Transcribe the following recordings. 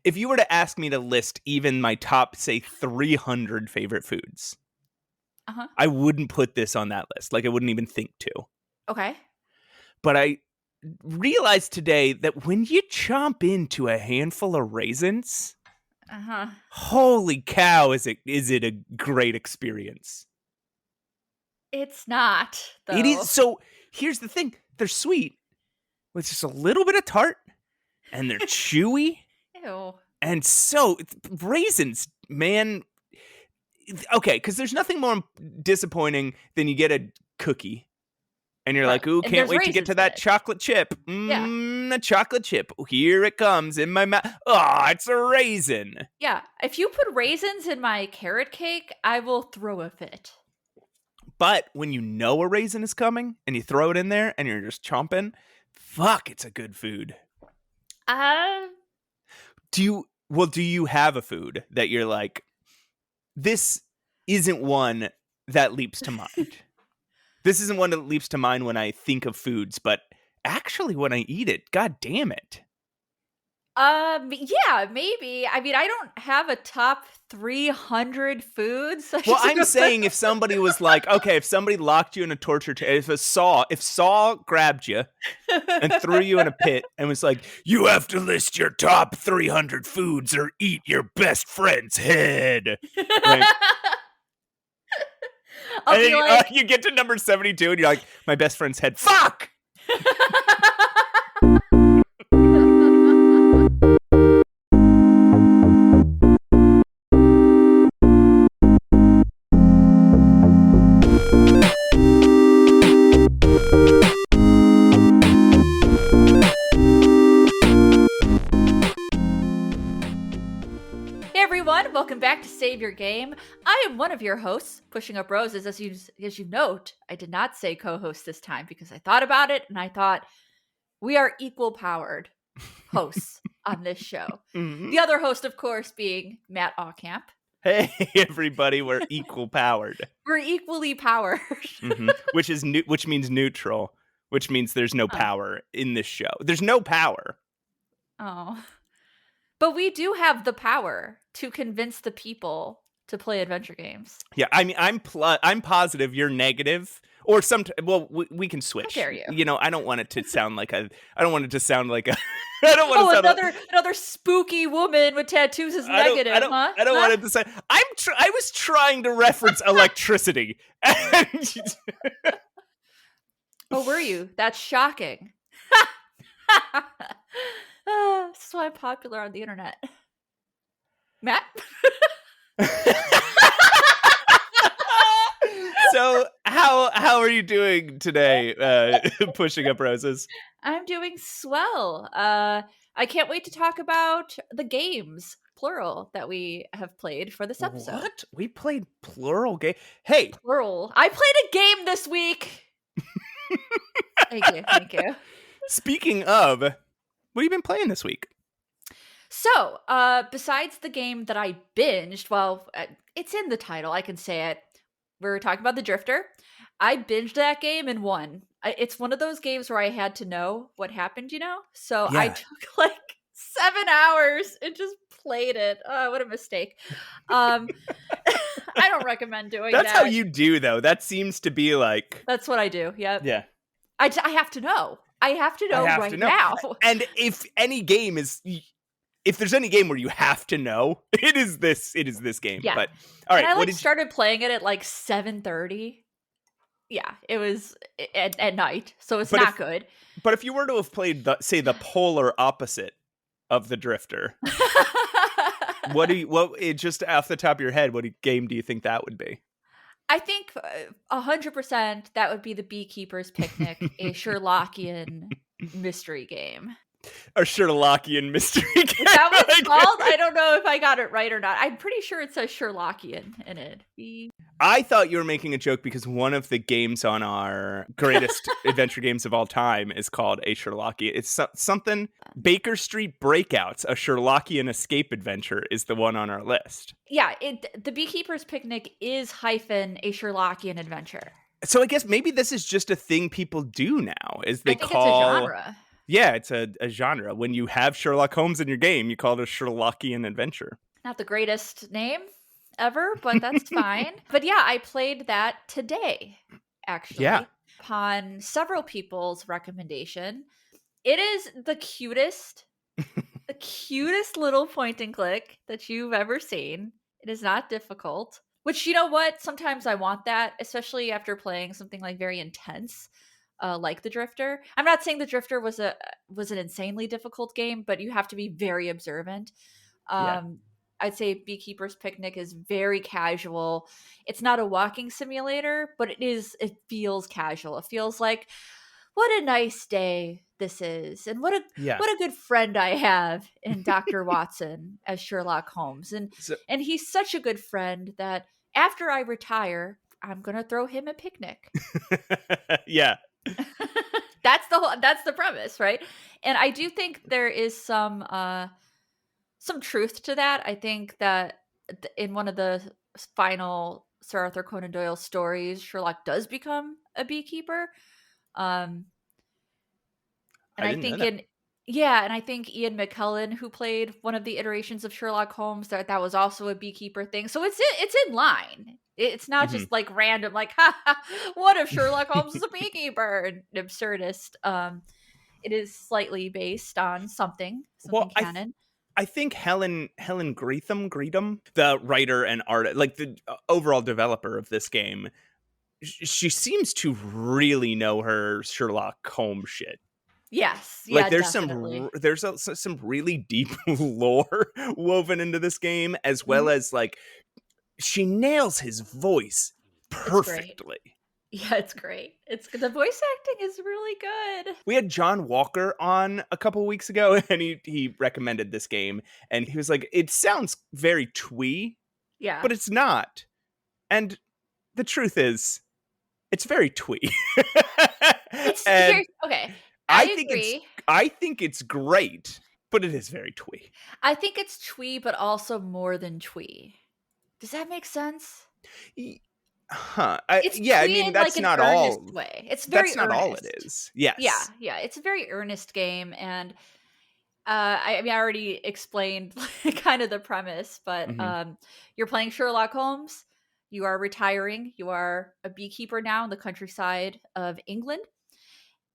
if you were to ask me to list even my top, say, 300 favorite foods, I wouldn't put this on that list. Like, I wouldn't even think to. Okay. But I realized today that when you chomp into a handful of raisins, holy cow, is it a great experience. It's not, though. It is. So here's the thing. They're sweet with just a little bit of tart, and they're chewy. Ew. And so raisins, man. Okay, because there's nothing more disappointing than you get a cookie and you're like, ooh, can't wait to get to that chocolate chip. A chocolate chip. Here it comes in my mouth. Oh, it's a raisin. Yeah, if you put raisins in my carrot cake, I will throw a fit. But when you know a raisin is coming and you throw it in there and you're just chomping, fuck, it's a good food. Do you have a food that you're like, this isn't one that leaps to mind? This isn't one that leaps to mind when I think of foods, but actually when I eat it, god damn it. Yeah, maybe. I mean, I don't have a top 300 foods. Well, I'm saying if somebody was like, okay, if somebody locked you in a torture if Saw grabbed you and threw you in a pit and was like, you have to list your top 300 foods or eat your best friend's head. Right? I'll be like, you get to number 72 and you're like, my best friend's head. Fuck! Welcome back to Save Your Game. I am one of your hosts, Pushing Up Roses. As you note, I did not say co-host this time because I thought about it and I thought we are equal powered hosts on this show. Mm-hmm. The other host, of course, being Matt Aucamp. Hey everybody, we're equal powered. We're equally powered. Mm-hmm. Which means neutral, which means there's no power in this show. There's no power. Oh. But we do have the power to convince the people to play adventure games. Yeah, I mean, I'm positive you're negative, or we can switch. How dare you? You know, I don't want it to sound like I don't want another spooky woman with tattoos is negative, huh? I don't want it to say. I was trying to reference electricity. Oh, were you? That's shocking. This is why I'm popular on the internet. Matt? So how are you doing today, Pushing Up Roses? I'm doing swell. I can't wait to talk about the games, plural, that we have played for this episode. What? We played plural game? Hey! Plural. I played a game this week! Thank you. Speaking of, what have you been playing this week? So, besides the game that I binged, well, it's in the title, I can say it. We're talking about The Drifter. I binged that game and won. It's one of those games where I had to know what happened, you know? So yeah. I took like 7 hours and just played it. Oh, what a mistake. I don't recommend doing that. That's how you do, though. That seems to be like... That's what I do, yep. Yeah. I have to know. I have to know right now. And if there's any game where you have to know, it is this game. Yeah. But all right, and I started playing it at like 7:30. Yeah, it was at night, so it's not good. But if you were to have played the polar opposite of The Drifter, just off the top of your head, what game do you think that would be? I think 100% that would be the Beekeeper's Picnic, a Sherlockian mystery game. A Sherlockian mystery game. Is that what it's called? I don't know if I got it right or not. I'm pretty sure it says Sherlockian in it. I thought you were making a joke because one of the games on our greatest adventure games of all time is called a Sherlockian. It's something Baker Street Breakouts, a Sherlockian escape adventure is the one on our list. Yeah, the Beekeeper's Picnic is - a Sherlockian adventure. So I guess maybe this is just a thing people do now. I think it's a genre. Yeah, it's a genre. When you have Sherlock Holmes in your game, you call it a Sherlockian adventure. Not the greatest name ever, but that's fine. But yeah, I played that today, Yeah. actually, upon several people's recommendation. It is the cutest little point and click that you've ever seen. It is not difficult. Which, you know what? Sometimes I want that, especially after playing something like very intense, like the Drifter. I'm not saying the Drifter was an insanely difficult game, but you have to be very observant. Yeah. I'd say Beekeeper's Picnic is very casual. It's not a walking simulator, but it feels casual. It feels like, what a nice day this is, and what a good friend I have in Dr. Watson as Sherlock Holmes. And he's such a good friend that after I retire, I'm going to throw him a picnic. Yeah. That's the premise, right? And I do think there is some truth to that. I think that in one of the final Sir Arthur Conan Doyle stories, Sherlock does become a beekeeper. And I think and I think Ian McKellen, who played one of the iterations of Sherlock Holmes, that was also a beekeeper thing. So it's in line. It's not just like random, like, ha, what if Sherlock Holmes is a beekeeper? And absurdist. It is slightly based on something canon. I think Helen Greetham, the writer and artist, like the overall developer of this game, she seems to really know her Sherlock Holmes shit. Yes, like there's definitely. some really deep lore woven into this game, as well as like she nails his voice perfectly. Yeah, it's great. The voice acting is really good. We had John Walker on a couple weeks ago, and he recommended this game, and he was like, "It sounds very twee, yeah, but it's not." And the truth is, it's very twee. Okay. I agree. I think it's great, but it is very twee. I think it's twee, but also more than twee. Does that make sense? It's I mean, that's not all. Way. It's very that's not earnest. all it is. Yes. Yeah. It's a very earnest game, and I mean, I already explained kind of the premise, but you're playing Sherlock Holmes. You are retiring. You are a beekeeper now in the countryside of England.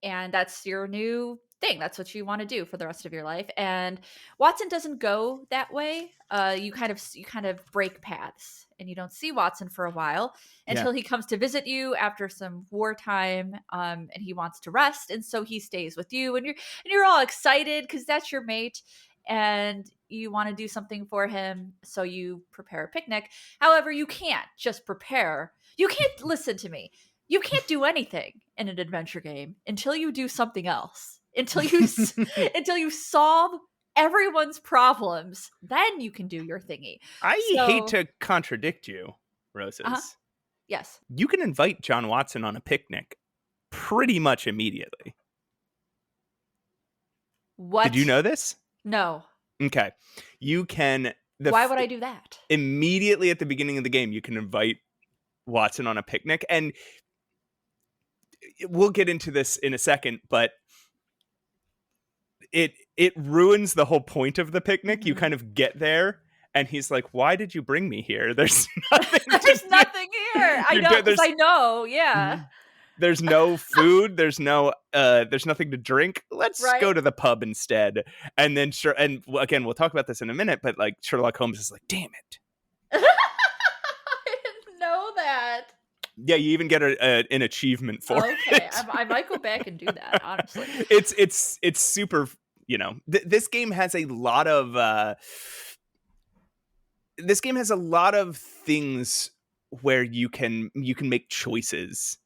And that's your new thing. That's what you want to do for the rest of your life. And Watson doesn't go that way. You kind of break paths, and you don't see Watson for a while until he comes to visit you after some wartime, and he wants to rest, and so he stays with you, and you're all excited because that's your mate, and you want to do something for him, so you prepare a picnic. However, you can't just prepare. You can't listen to me. You can't do anything in an adventure game until you do something else. Until you solve everyone's problems, then you can do your thingy. I hate to contradict you, Roses. Yes. You can invite John Watson on a picnic pretty much immediately. What? Did you know this? No. Okay. You can... Why would I do that? Immediately at the beginning of the game, you can invite Watson on a picnic, and we'll get into this in a second, but it ruins the whole point of the picnic. You kind of get there, and he's like, "Why did you bring me here? There's nothing. There's nothing here. I know. I know. Yeah. There's no food. There's nothing to drink. Let's go to the pub instead." And then and again, we'll talk about this in a minute, but like Sherlock Holmes is like, "Damn it." I didn't know that. Yeah, you even get an achievement for it. Okay, I might go back and do that, honestly. It's super, this game has a lot of things where you can make choices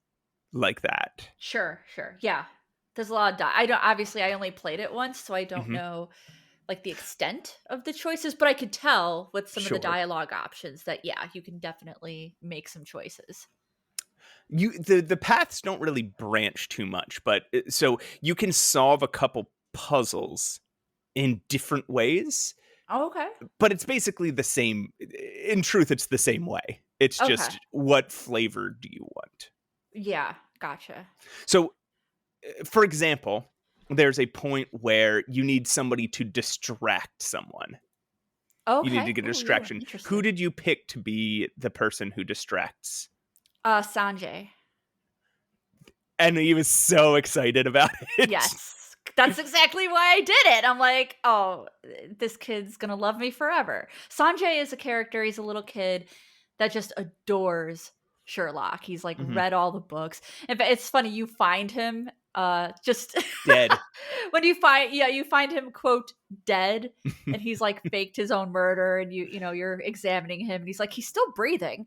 like that. Sure. Yeah. There's a lot of I only played it once, so I don't know like the extent of the choices, but I could tell with some of the dialogue options that you can definitely make some choices. The paths don't really branch too much, but so you can solve a couple puzzles in different ways. Oh, okay. But it's basically the same. In truth, it's the same way. It's just what flavor do you want? Yeah, gotcha. So, for example, there's a point where you need somebody to distract someone. Okay. You need to get a distraction. Yeah, who did you pick to be the person who distracts? Sanjay. And he was so excited about it. Yes. That's exactly why I did it. I'm like, oh, this kid's gonna love me forever. Sanjay is a character. He's a little kid that just adores Sherlock. He's like read all the books. In fact, it's funny, you find him just dead. When you find him, quote, dead, and he's like faked his own murder, and you're examining him, and he's like, he's still breathing.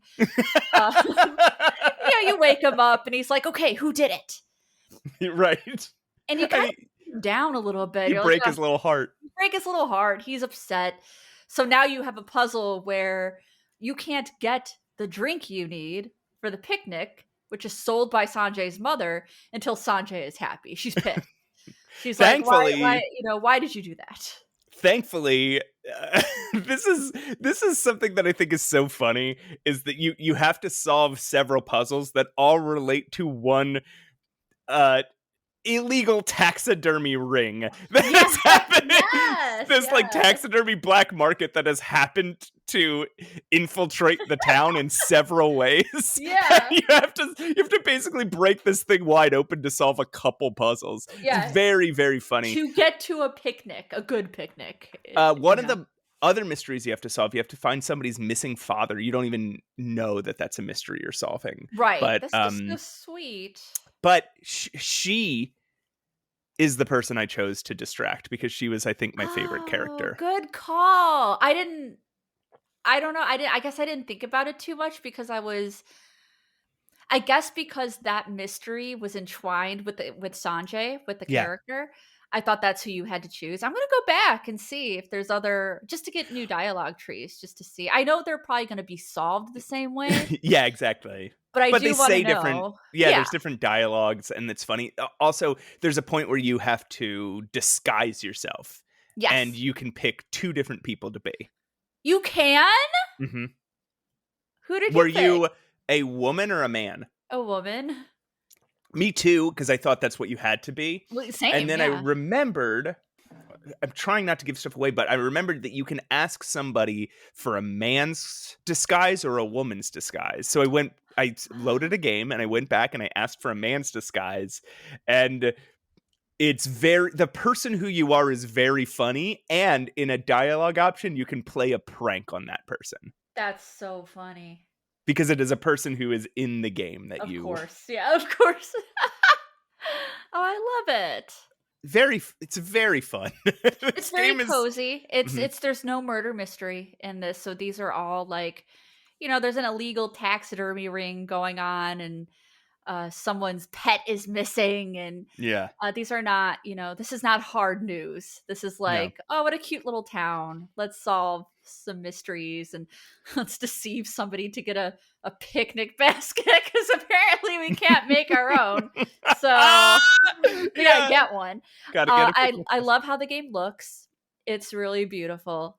You wake him up and he's like, okay, who did it? Right. And you kind of down a little bit. You break his little heart. Break his little heart. He's upset. So now you have a puzzle where you can't get the drink you need for the picnic, which is sold by Sanjay's mother, until Sanjay is happy. She's pissed. She's thankfully, like, why did you do that? Thankfully, this is something that I think is so funny, is that you have to solve several puzzles that all relate to one illegal taxidermy ring that is happening. This like taxidermy black market that has happened to infiltrate the town in several ways. Yeah. you have to basically break this thing wide open to solve a couple puzzles. Yeah. It's very, very funny. To get to a picnic, a good picnic. One of the other mysteries you have to solve, you have to find somebody's missing father. You don't even know that that's a mystery you're solving. Right. But that's so sweet. But she is the person I chose to distract because she was, I think, my favorite character. Good call. I don't know. I guess I didn't think about it too much because because that mystery was entwined with Sanjay, with the character. I thought that's who you had to choose. I'm going to go back and see if there's just to get new dialogue trees, just to see. I know they're probably going to be solved the same way. Yeah, exactly. But they say know. different. Yeah, there's different dialogues, and it's funny. Also, there's a point where you have to disguise yourself. Yes. And you can pick two different people to be. You can? Mm-hmm. Who did Were you pick? you a woman or a man? A woman. Me too, because I thought that's what you had to be. Well, same, and then I remembered, I'm trying not to give stuff away, but I remembered that you can ask somebody for a man's disguise or a woman's disguise. So I loaded a game and I went back and I asked for a man's disguise, and the person who you are is very funny, and in a dialogue option you can play a prank on that person. That's so funny. Because it is a person who is in the game that Of course. Yeah, of course. Oh, I love it. It's very fun. It's very cozy. There's no murder mystery in this. So these are all like, there's an illegal taxidermy ring going on, and someone's pet is missing, and these are not, this is not hard news. This is like, oh, what a cute little town. Let's solve some mysteries and let's deceive somebody to get a picnic basket, because apparently we can't make our own. So we gotta get one. I love how the game looks. It's really beautiful.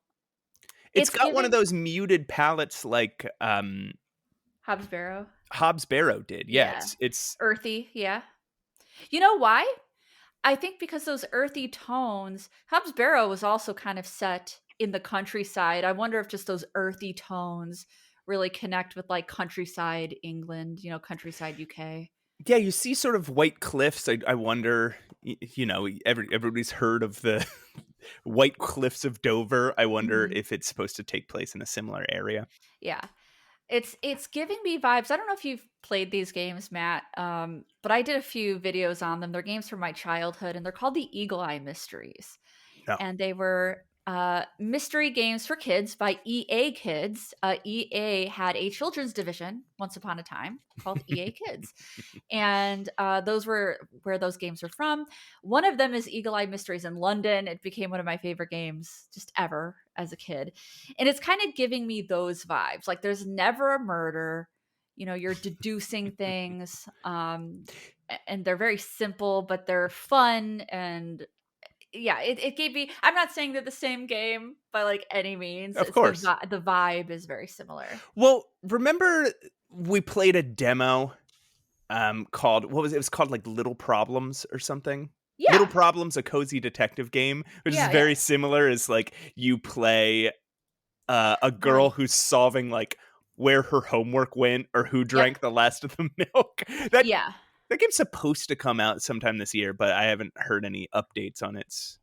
It's got one of those muted palettes like Hobbs Barrow. Hobbs Barrow did. Yeah. It's earthy. Yeah. You know why? I think because those earthy tones, Hobbs Barrow was also kind of set in the countryside. I wonder if just those earthy tones really connect with like countryside England, countryside UK. Yeah, you see sort of white cliffs. I wonder, everybody's heard of the White Cliffs of Dover. I wonder if it's supposed to take place in a similar area. Yeah. It's giving me vibes. I don't know if you've played these games, Matt, but I did a few videos on them. They're games from my childhood, and they're called the Eagle Eye Mysteries. Oh. And they were mystery games for kids by EA Kids. EA had a children's division once upon a time called EA Kids. And those were where those games are from. One of them is Eagle Eye Mysteries in London. It became one of my favorite games just ever as a kid. And it's kind of giving me those vibes. Like there's never a murder. You're deducing things. And they're very simple, but they're fun. And yeah, it gave me, I'm not saying they're the same game by like any means. Of course. The vibe is very similar. Well, remember we played a demo called, what was it? It was called like Little Problems or something. Little Yeah. Problems, a cozy detective game, which is Yeah, yeah. very similar. Is like you play a girl Right. who's solving like where her homework went or who Yep. drank the last of the milk. That Yeah. that game's supposed to come out sometime this year, but I haven't heard any updates on Okay. its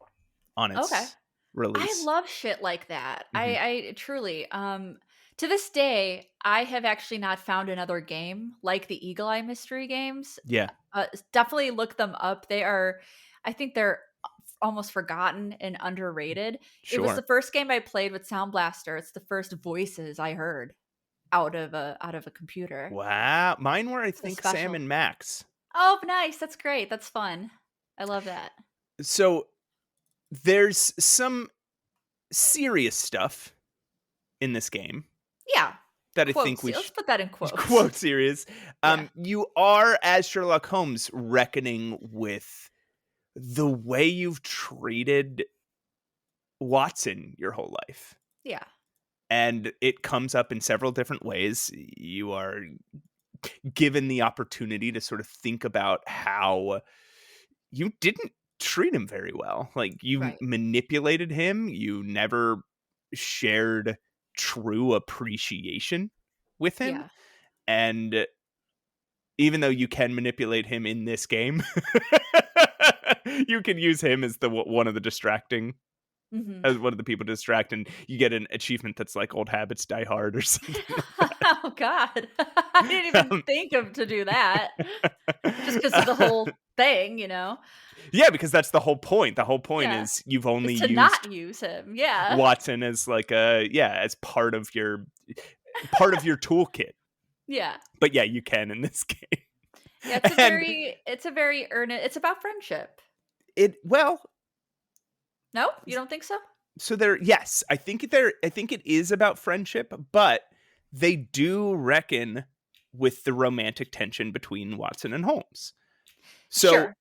I release. love shit like that. Mhm. I truly, to this day, I have actually not found another game like the Eagle Eye mystery games. Yeah, Definitely look them up. I think they're almost forgotten and underrated. It was the sure. first game I played with Sound Blaster. It's the first voices I heard out of a computer. Wow. Mine were, I So think, Sam special. and Max. Oh, nice. That's great. That's fun. I love that. So there's some serious stuff in this game Yeah. that I think Quotes. we Let's put that in quotes. quote serious. Yeah. You are, as Sherlock Holmes, reckoning with the way you've treated Watson your whole life. Yeah. And it comes up in several different ways. You are given the opportunity to sort of think about how you didn't treat him very well. Like you Right. manipulated him, you never shared true appreciation with him. Yeah. And even though you can manipulate him in this game, you can use him as the one of the distracting Mhm. as one of the people to distract, and you get an achievement that's like old habits die hard or something Oh god. I didn't like even that. think of to do that. Just because of the whole thing, Yeah, because that's the whole point. The whole point Yeah. is you've Is only to not used use him. Yeah. Watson as like as part of your toolkit. Yeah. But yeah, you can in this game. Yeah, And it's a very earnest it's about friendship. well, No? You don't think so? so yes, I think it is about friendship, but they do reckon with the romantic tension between Watson and Holmes. So Sure.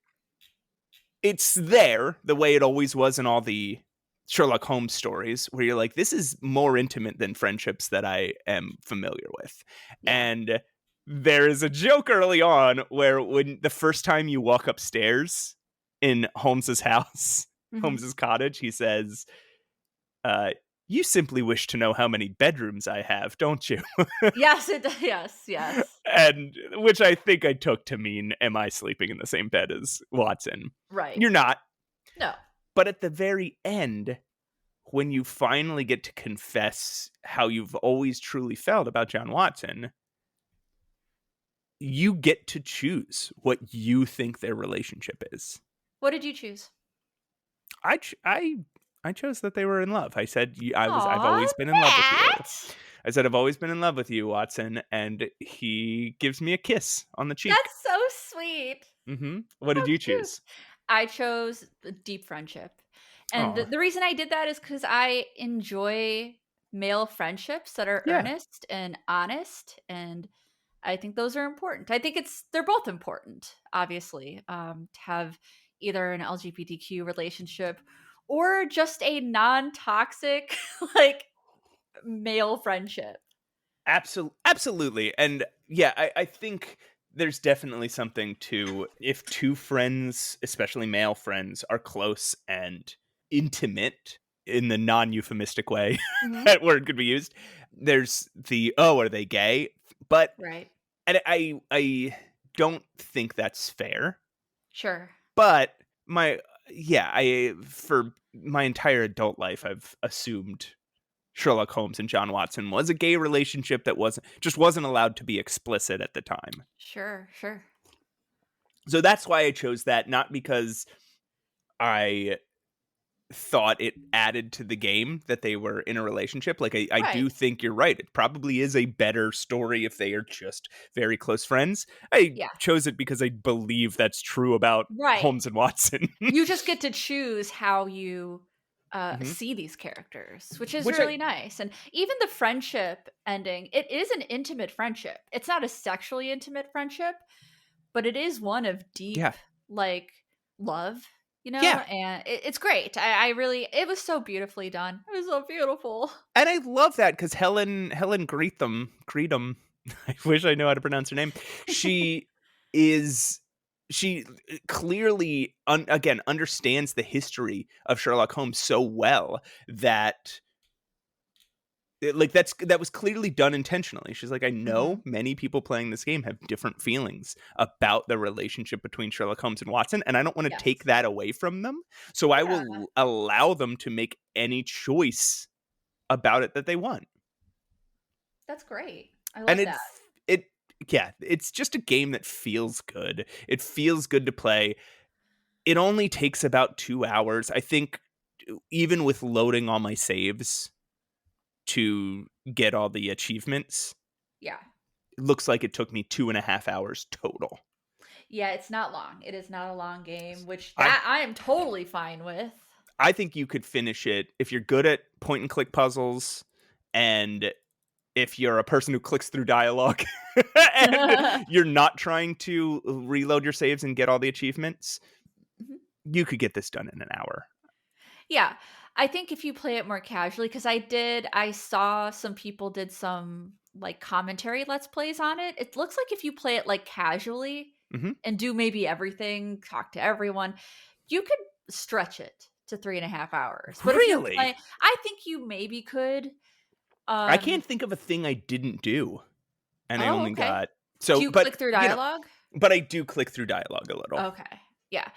it's there the way it always was in all the Sherlock Holmes stories, where you're like, this is more intimate than friendships that I am familiar with. Yeah. And there is a joke early on where when the first time you walk upstairs in Holmes's house, Mhm. Holmes's cottage, he says, uh, you simply wish to know how many bedrooms I have, don't you? Yes, it does. Yes, yes. And which I think I took to mean, am I sleeping in the same bed as Watson? Right. You're not. No. But at the very end, when you finally get to confess how you've always truly felt about John Watson, you get to choose what you think their relationship is. What did you choose? I ch- I I chose that they were in love. I said I've Aw, always been in love with you. Matt! I said I've always been in love with you, Watson, and he gives me a kiss on the cheek. That's so sweet. What did So you cute. choose? I chose the deep friendship. And the Oh, the reason I did that is because I enjoy male friendships that are yeah. earnest and honest, and I think those are important. I think they're both important, obviously, to have either an LGBTQ relationship or just a non-toxic, like, male friendship. Absolutely. And yeah, I think there's definitely something to if two friends, especially male friends, are close and intimate in the non-euphemistic way Mhm. that word could be used. There's the are they gay? But Right. and I don't think that's fair. Sure. But my I for my entire adult life I've assumed Sherlock Holmes and John Watson was a gay relationship that wasn't allowed to be explicit at the time. Sure, sure. So that's why I chose that, not because I thought it added to the game that they were in a relationship. Like I Right. do think you're right. It probably is a better story if they are just very close friends. I Yeah. chose it because I believe that's true about Right. Holmes and Watson. You just get to choose how you Mhm. see these characters, which is Which I really nice. And even the friendship ending, it is an intimate friendship. It's not a sexually intimate friendship, but it is one of deep, yeah. like, love, Yeah. and it's great. I really, it was so beautifully done. It was so beautiful. And I love that because Helen Greetham, I wish I knew how to pronounce her name. She is she clearly, again, understands the history of Sherlock Holmes so well that that was clearly done intentionally. She's like, I know many people playing this game have different feelings about the relationship between Sherlock Holmes and Watson, and I don't want to take that away from them. So I will allow them to make any choice about it that they want. That's great. I love that. It's just a game that feels good. It feels good to play. It only takes about 2 hours. I think even with loading all my saves to get all the achievements. Yeah. It looks like it took me 2.5 hours total. Yeah, it's not long. It is not a long game, which I am totally fine with. I think you could finish it if you're good at point and click puzzles, and if you're a person who clicks through dialogue and you're not trying to reload your saves and get all the achievements, you could get this done in an hour. Yeah. I think if you play it more casually, because I saw some people did some like commentary let's plays on it. It looks like if you play it like casually and do maybe everything, talk to everyone, you could stretch it to 3.5 hours. But really? I think you maybe could. I can't think of a thing I didn't do, and I only got so. Do you click through dialogue? But I do click through dialogue a little. Okay, yeah.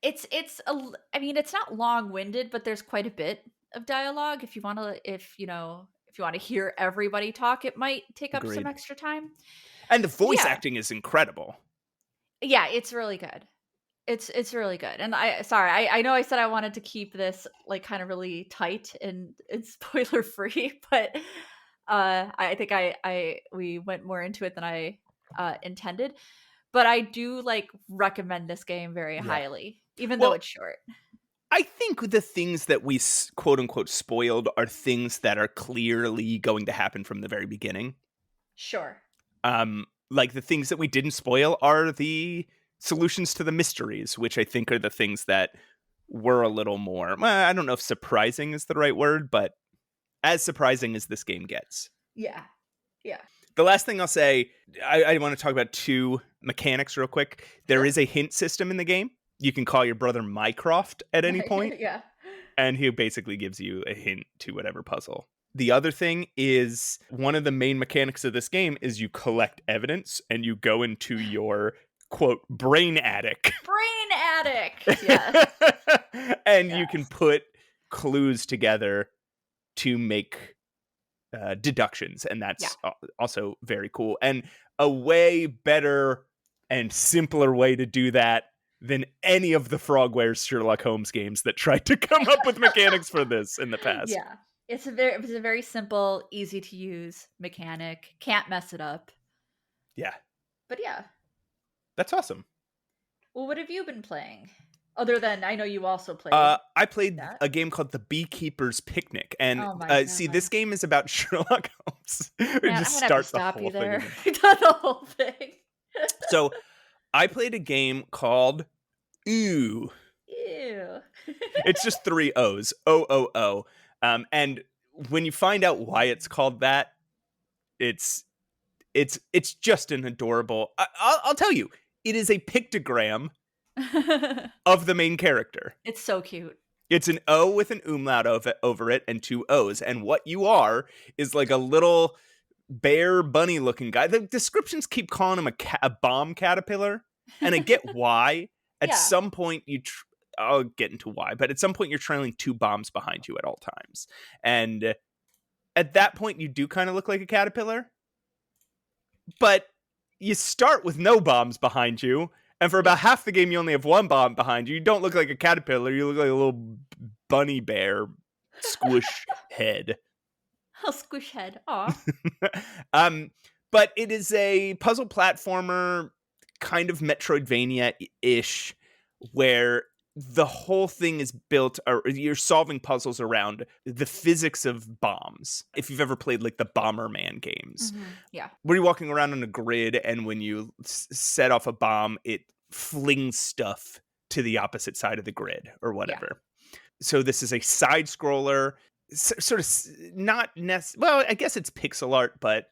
It's I mean, it's not long-winded, but there's quite a bit of dialogue. If you want to hear everybody talk, it might take up some extra time. And the voice acting is incredible. Yeah, it's really good. It's really good. And I know I said I wanted to keep this like kind of really tight and spoiler free, but I think we went more into it than I intended. But I do like recommend this game very highly, even though it's short. I think the things that we quote unquote spoiled are things that are clearly going to happen from the very beginning. Sure. Like the things that we didn't spoil are the solutions to the mysteries, which I think are the things that were a little more, I don't know if surprising is the right word, but as surprising as this game gets. Yeah. Yeah. The last thing I'll say, I want to talk about 2 mechanics real quick. There is a hint system in the game. You can call your brother Mycroft at any point. Yeah. And he basically gives you a hint to whatever puzzle. The other thing is, one of the main mechanics of this game is you collect evidence and you go into your, quote, brain attic. Brain attic! Yes. And you can put clues together to make deductions, and that's also very cool, and a way better and simpler way to do that than any of the Frogwares Sherlock Holmes games that tried to come up with mechanics for this in the past. Yeah, it was a very simple, easy to use mechanic. Can't mess it up. Yeah, but yeah, that's awesome. Well, what have you been playing? Other than, I know you also played. I played a game called The Beekeeper's Picnic, and see, this game is about Sherlock Holmes. Man, just starts the whole thing. The whole thing. So, I played a game called Ew. It's just 3 O's. O. And when you find out why it's called that, it's just an adorable. I'll tell you, it is a pictogram of the main character. It's so cute. It's an O with an umlaut over it and 2 O's. And what you are is like a little bear bunny looking guy. The descriptions keep calling him a bomb caterpillar. And I get why. At some point, I'll get into why. But at some point, you're trailing 2 bombs behind you at all times. And at that point, you do kind of look like a caterpillar. But you start with no bombs behind you. And for about half the game, you only have 1 bomb behind you. You don't look like a caterpillar. You look like a little bunny bear squish head. Oh, squish head. Aw. But it is a puzzle platformer, kind of Metroidvania-ish, where the whole thing is built, or you're solving puzzles around the physics of bombs. If you've ever played like the Bomberman games, where you're walking around on a grid, and when you set off a bomb, it flings stuff to the opposite side of the grid or whatever. So this is a side scroller, sort of not well, I guess it's pixel art, but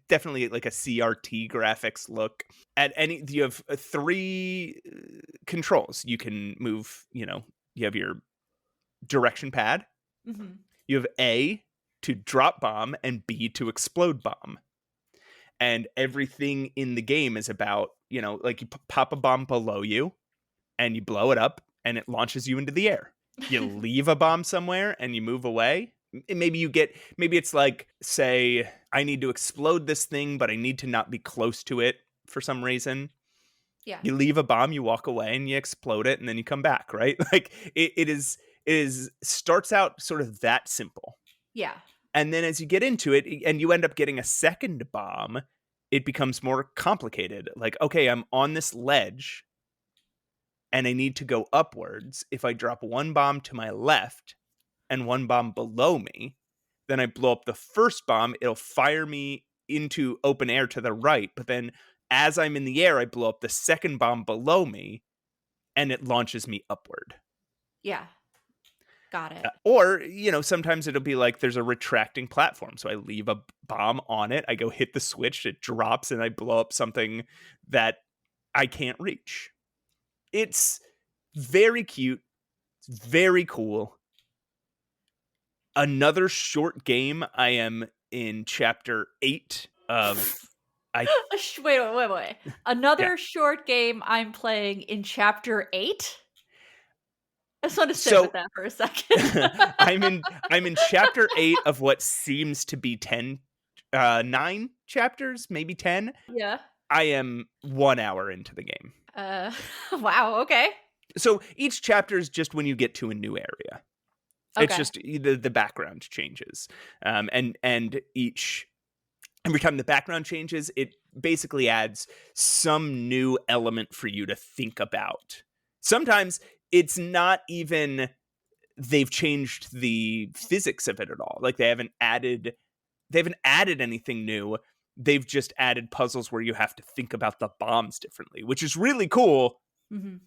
definitely like a CRT graphics look. You have 3 controls. You can move, you have your direction pad. Mm-hmm. You have A to drop bomb and B to explode bomb. And everything in the game is about, like you pop a bomb below you and you blow it up and it launches you into the air. You leave a bomb somewhere and you move away. Maybe it's like, say, I need to explode this thing, but I need to not be close to it for some reason. Yeah. You leave a bomb, you walk away and you explode it and then you come back, right? Like it starts out sort of that simple. Yeah. And then as you get into it and you end up getting a second bomb, it becomes more complicated. Like, okay, I'm on this ledge and I need to go upwards. If I drop one bomb to my left and one bomb below me, then I blow up the first bomb, it'll fire me into open air to the right. But then as I'm in the air, I blow up the second bomb below me and it launches me upward. Yeah. Got it. Or, sometimes it'll be like there's a retracting platform. So I leave a bomb on it. I go hit the switch. It drops and I blow up something that I can't reach. It's very cute. It's very cool. Another short game. I am in chapter 8 of... Wait. Another short game I'm playing in chapter 8? I just want to sit with that for a second. I'm in chapter 8 of what seems to be 9 chapters, maybe 10. Yeah. I am 1 hour into the game. Wow, okay. So each chapter is just when you get to a new area. Okay. It's just the background changes. And every time the background changes, it basically adds some new element for you to think about. Sometimes it's not even they've changed the physics of it at all. Like they haven't added anything new. They've just added puzzles where you have to think about the bombs differently, which is really cool. Mm-hmm.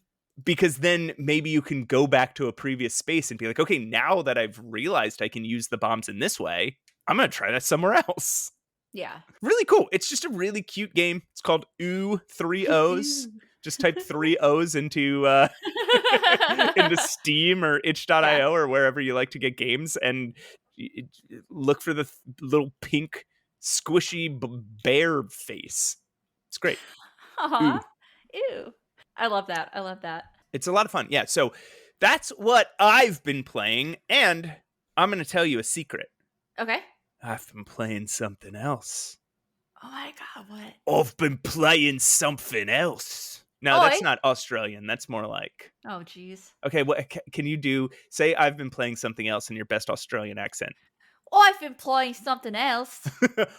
Because then maybe you can go back to a previous space and be like, okay, now that I've realized I can use the bombs in this way, I'm going to try that somewhere else. Yeah. Really cool. It's just a really cute game. It's called OO, 3 O's. Just type 3 O's into Steam or itch.io or wherever you like to get games and look for the little pink squishy bear face. It's great. Aww. Ew. I love that. It's a lot of fun. Yeah, so that's what I've been playing, and I'm going to tell you a secret. Okay. I've been playing something else. Oh my god, what? I've been playing something else. No, that's not Australian. That's more like... Oh, geez. Okay, what can you say I've been playing something else in your best Australian accent? Oh, I've been playing something else.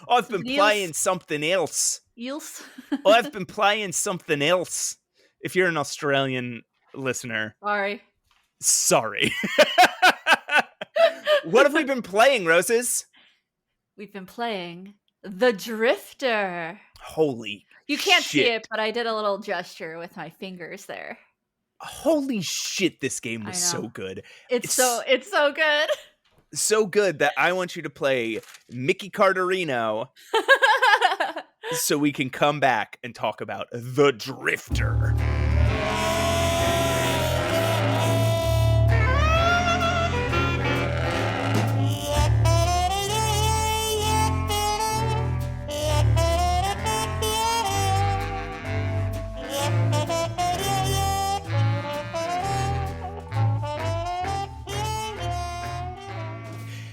I've been playing something else. Eels? I've been playing something else. If you're an Australian listener... Sorry. What have we been playing, Roses? We've been playing The Drifter. Holy You can't see it, but I did a little gesture with my fingers there. Holy shit, this game was so good. It's so good. So good that I want you to play Mickey Carterino so we can come back and talk about The Drifter.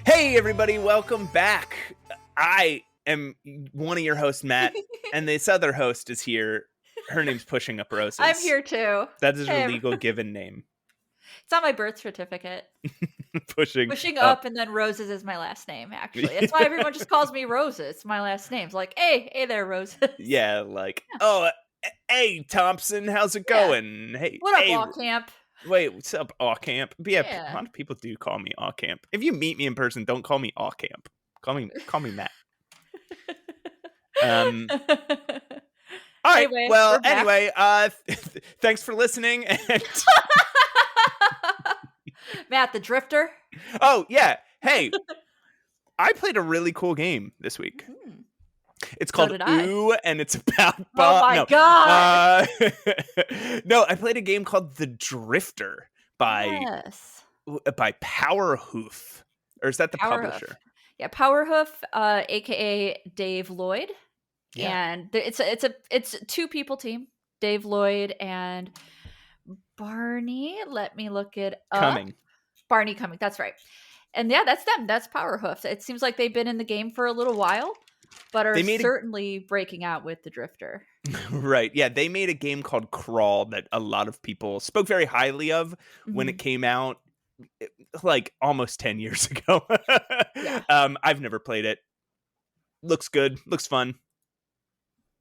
Hey everybody, welcome back. I am one of your hosts, Matt, and this other host is here. Her name's Pushing Up Roses. I'm here too. That is her legal given name. It's on my birth certificate. Pushing up and then Roses is my last name, actually. That's why everyone just calls me Roses. It's my last name. It's like, hey there, Roses. Yeah, like, oh, hey, Thompson, how's it going? Hey, what up, All Camp? Wait, what's up, Aw Camp? Yeah, a lot of people do call me Aw Camp. If you meet me in person, don't call me Aw Camp. Call me Matt. All right. Anyway, thanks for listening. And Matt, the Drifter. Oh yeah. Hey, I played a really cool game this week. It's So called did I. Ooh, and it's about Oh my no. god! No, I played a game called The Drifter by Yes. Powerhoof. Or is that the Powerhoof. publisher? Yeah, Powerhoof, aka Dave Lloyd. Yeah. And it's a two-people team. Dave Lloyd and Barney. Let me look it up. Coming. Barney Coming, that's right. And yeah, that's them. That's Powerhoof. It seems like they've been in the game for a little while, but are They made a certainly breaking out with the Drifter. Right. Yeah, they made a game called Crawl that a lot of people spoke very highly of when it Mhm. came out, like almost 10 years ago. Yeah. I've never played it. Looks good. Looks fun.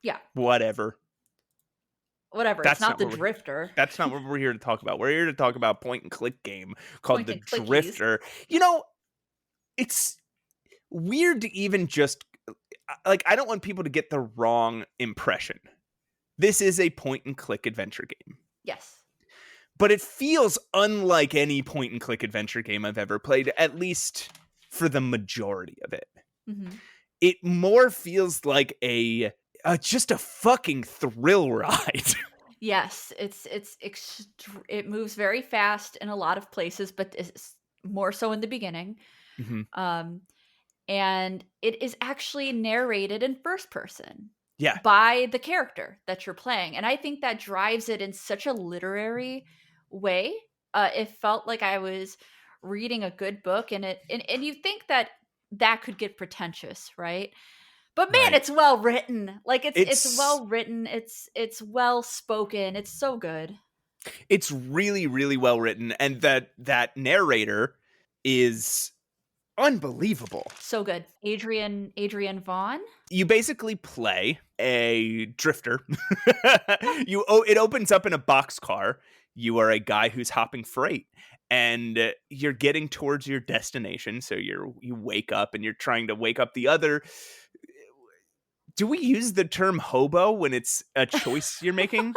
Yeah. Whatever. Whatever. It's That's not not the what we're Drifter. that's not what we're here to talk about. We're here to talk about point and click game called Point The and clickies. Drifter. You know, it's weird to even just like I don't want people to get the wrong impression. This is a point and click adventure game. Yes. But it feels unlike any point and click adventure game I've ever played, at least for the majority of it. Mm-hmm. It more feels like just a fucking thrill ride. Yes, it moves very fast in a lot of places, but it's more so in the beginning. Mhm. And it is actually narrated in first person Yeah. by the character that you're playing, and I think that drives it in such a literary way. It felt like I was reading a good book, and you think that that could get pretentious, right? But man, Right. it's well written. Like it's It's well written. It's well spoken. It's so good. it's really, really well written, and that narrator is unbelievable. So good. Adrian Vaughn. You basically play a drifter. It opens up in a boxcar. You are a guy who's hopping freight, and you're getting towards your destination. So you wake up and you're trying to wake up the other. Do we use the term hobo when it's a choice you're making?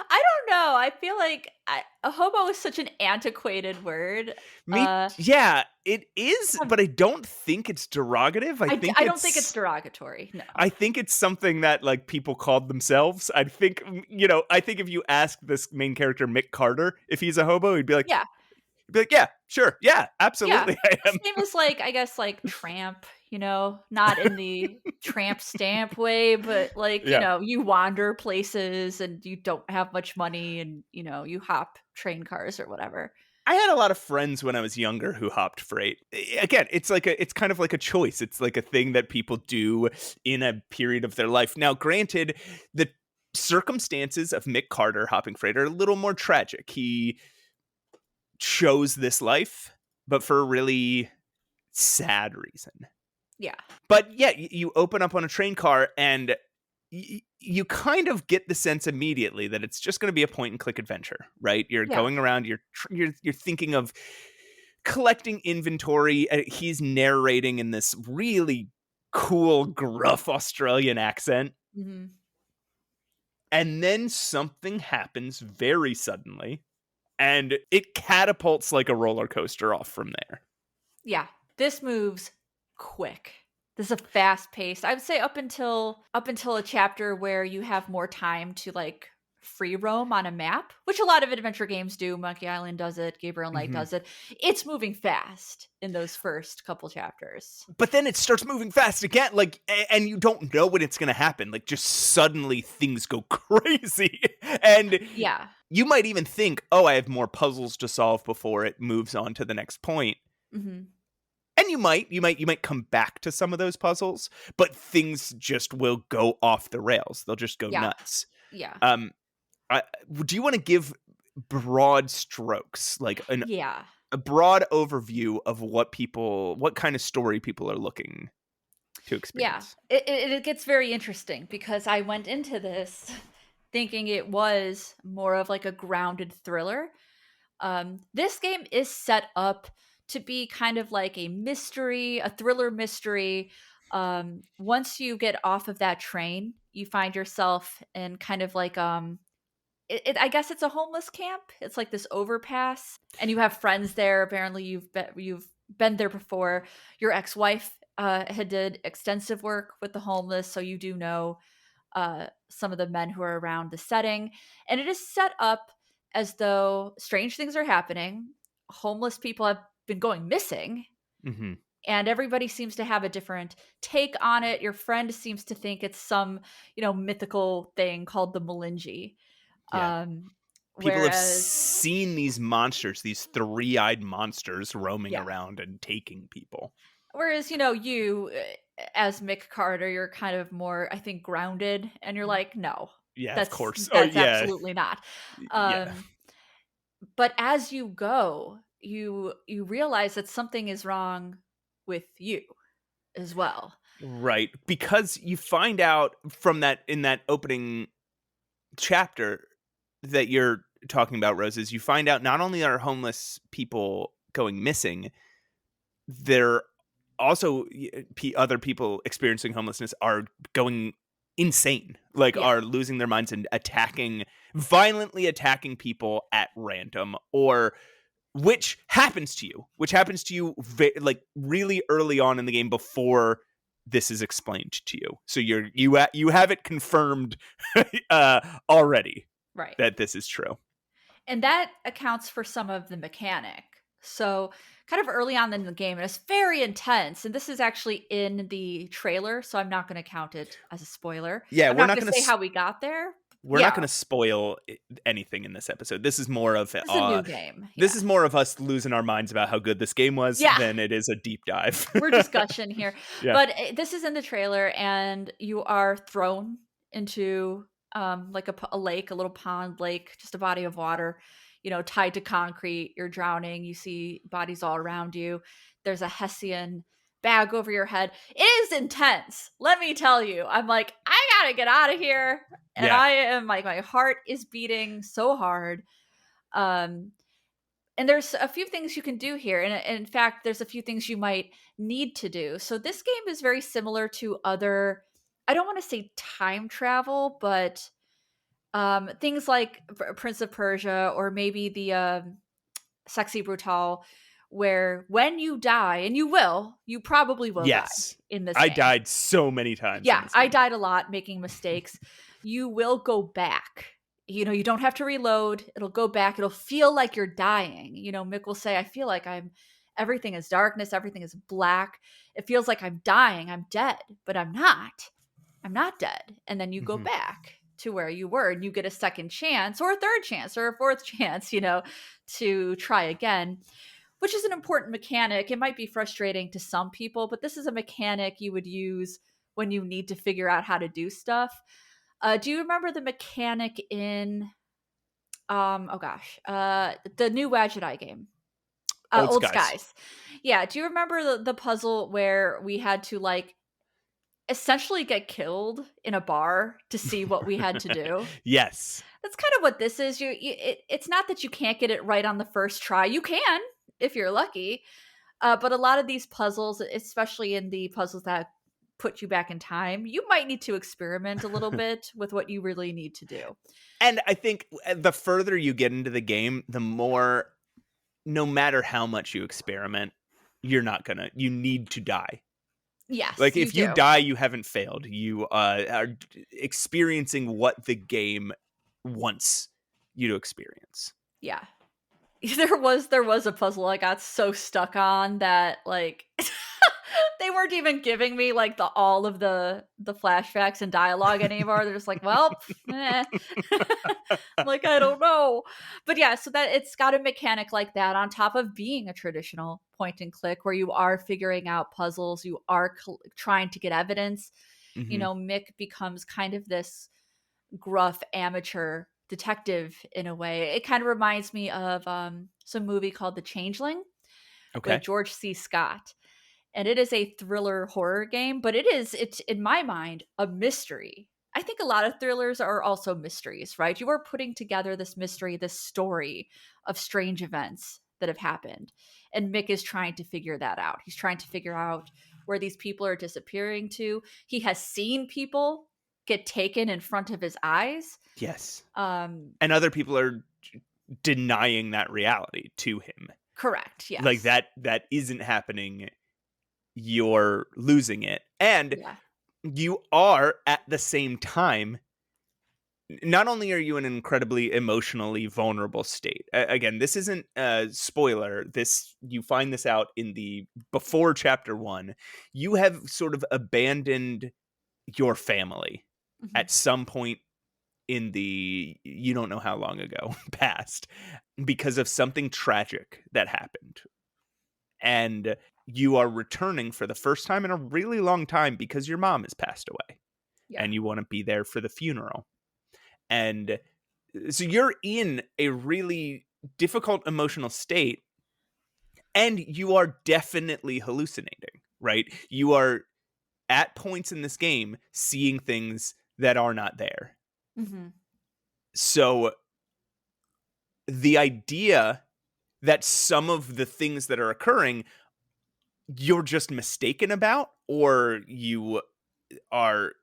I don't know. I feel like a hobo is such an antiquated word. Yeah, it is, but I don't think it's derogative. I don't think it's derogatory. No. I think it's something that like people called themselves. I think I think if you ask this main character Mick Carter if he's a hobo, Yeah. he'd be like, yeah, sure, yeah, Yeah. absolutely, I am. Same as like I guess like tramp, not in the tramp stamp way, but like, Yeah, you wander places and you don't have much money and you hop train cars or whatever. I had a lot of friends when I was younger who hopped freight. Again, it's kind of like a choice. It's like a thing that people do in a period of their life. Now, granted, the circumstances of Mick Carter hopping freight are a little more tragic. He chose this life, but for a really sad reason. Yeah. But yeah, you open up on a train car and you kind of get the sense immediately that it's just going to be a point and click adventure, right? You're Yeah. going around, you're thinking of collecting inventory. He's narrating in this really cool, gruff Australian accent. Mhm. And then something happens very suddenly, and it catapults like a roller coaster off from there. Yeah. This moves quick. This is a fast pace. I would say up until a chapter where you have more time to like free roam on a map, which a lot of adventure games do. Monkey Island does it, Gabriel Knight does it. It's moving fast in those first couple chapters. But then it starts moving fast again, like, and you don't know when it's going to happen. Like, just suddenly things go crazy. And yeah, you might even think, oh, I have more puzzles to solve before it moves on to the next point. Mm-hmm. And you might come back to some of those puzzles, but things just will go off the rails. They'll just go nuts. Yeah. Do you want to give broad strokes, like a broad overview of what kind of story people are looking to experience? Yeah, it gets very interesting because I went into this thinking it was more of like a grounded thriller. This game is set up to be kind of like a mystery, a thriller mystery. Once you get off of that train, you find yourself in kind of like I guess it's a homeless camp. It's like this overpass, and you have friends there. Apparently, you've been there before. Your ex-wife had did extensive work with the homeless, so you do know some of the men who are around the setting. And it is set up as though strange things are happening. Homeless people have been going missing. Mm-hmm. And everybody seems to have a different take on it. Your friend seems to think it's some, mythical thing called the Melingi. Yeah. Um, People have whereas, seen these monsters, these 3-eyed monsters roaming yeah. around and taking people. Whereas, you as Mick Carter, you're kind of more, I think, grounded, and you're like, no, Yeah, of that's course. Oh, that's yeah. absolutely not. Yeah. But as you go, you realize that something is wrong with you as well. Right. Because you find out from that in that opening chapter that you're talking about, Roses, you find out not only are homeless people going missing, they're also other people experiencing homelessness are going insane, like Yeah, are losing their minds and violently attacking people at random, or which happens to you like really early on in the game before this is explained to you. So you have it confirmed already right. that this is true. And that accounts for some of the mechanic. So, kind of early on in the game, and it's very intense. And this is actually in the trailer, so I'm not going to count it as a spoiler. Yeah, I'm not going to say how we got there. we're not Yeah, going to spoil anything in this episode. This is more of it's a new game. this Yeah. is more of us losing our minds about how good this game was Yeah. than it is a deep dive. We're discussion here. Yeah. But this is in the trailer, and you are thrown into like a lake, a little pond lake, just a body of water, tied to concrete. You're drowning. You see bodies all around you. There's a Hessian bag over your head. It is intense. Let me tell you. I'm like, I gotta get out of here. And Yeah. I am like, my heart is beating so hard. And there's a few things you can do here. And in fact, there's a few things you might need to do. So this game is very similar to other, I don't want to say time travel, but things like Prince of Persia, or maybe the Sexy Brutal, where when you die, and you probably will die Yes. in this I game. died so many times. Yeah, I died a lot making mistakes. You will go back. You don't have to reload. It'll go back. It'll feel like you're dying. Mick will say, I feel like everything is darkness. Everything is black. It feels like I'm dying. I'm dead, but I'm not. I'm not dead. And then you go back to where you were, and you get a second chance, or a third chance, or a fourth chance, to try again, which is an important mechanic. It might be frustrating to some people, but this is a mechanic you would use when you need to figure out how to do stuff. Do you remember the mechanic in the new Wadget Eye game? Old Skies. Yeah, do you remember the puzzle where we had to essentially get killed in a bar to see what we had to do? Yes. That's kind of what this is. It's not that you can't get it right on the first try. You can if you're lucky. But a lot of these puzzles, especially in the puzzles that put you back in time, you might need to experiment a little bit with what you really need to do. And I think the further you get into the game, the more, no matter how much you experiment, you need to die. Yes, Like, if you do. die, you haven't failed. You are experiencing what the game wants you to experience. Yeah. There was a puzzle I got so stuck on that they weren't even giving me all of the flashbacks and dialogue anymore. They're just like, well, I'm like, I don't know. But yeah, so that it's got a mechanic like that on top of being a traditional point and click, where you are figuring out puzzles, you are trying to get evidence. Mick becomes kind of this gruff amateur detective in a way. It kind of reminds me of some movie called The Changeling with George C. Scott. And it is a thriller horror game, but it's in my mind a mystery. I think a lot of thrillers are also mysteries, right? You are putting together this mystery, this story of strange events that have happened. And Mick is trying to figure that out. He's trying to figure out where these people are disappearing to. He has seen people get taken in front of his eyes. Yes. And other people are denying that reality to him. Correct. Yes. Like that isn't happening you're losing it. And you are at the same time, not only are you in an incredibly emotionally vulnerable state. Again, this isn't a spoiler. You find this out in the before chapter 1. You have sort of abandoned your family at some point in the you don't know how long ago past because of something tragic that happened. And you are returning for the first time in a really long time because your mom has passed away. And you want to be there for the funeral. And so you're in a really difficult emotional state, and you are definitely hallucinating, right? You are at points in this game seeing things that are not there. So the idea that some of the things that are occurring you're just mistaken about, or you are,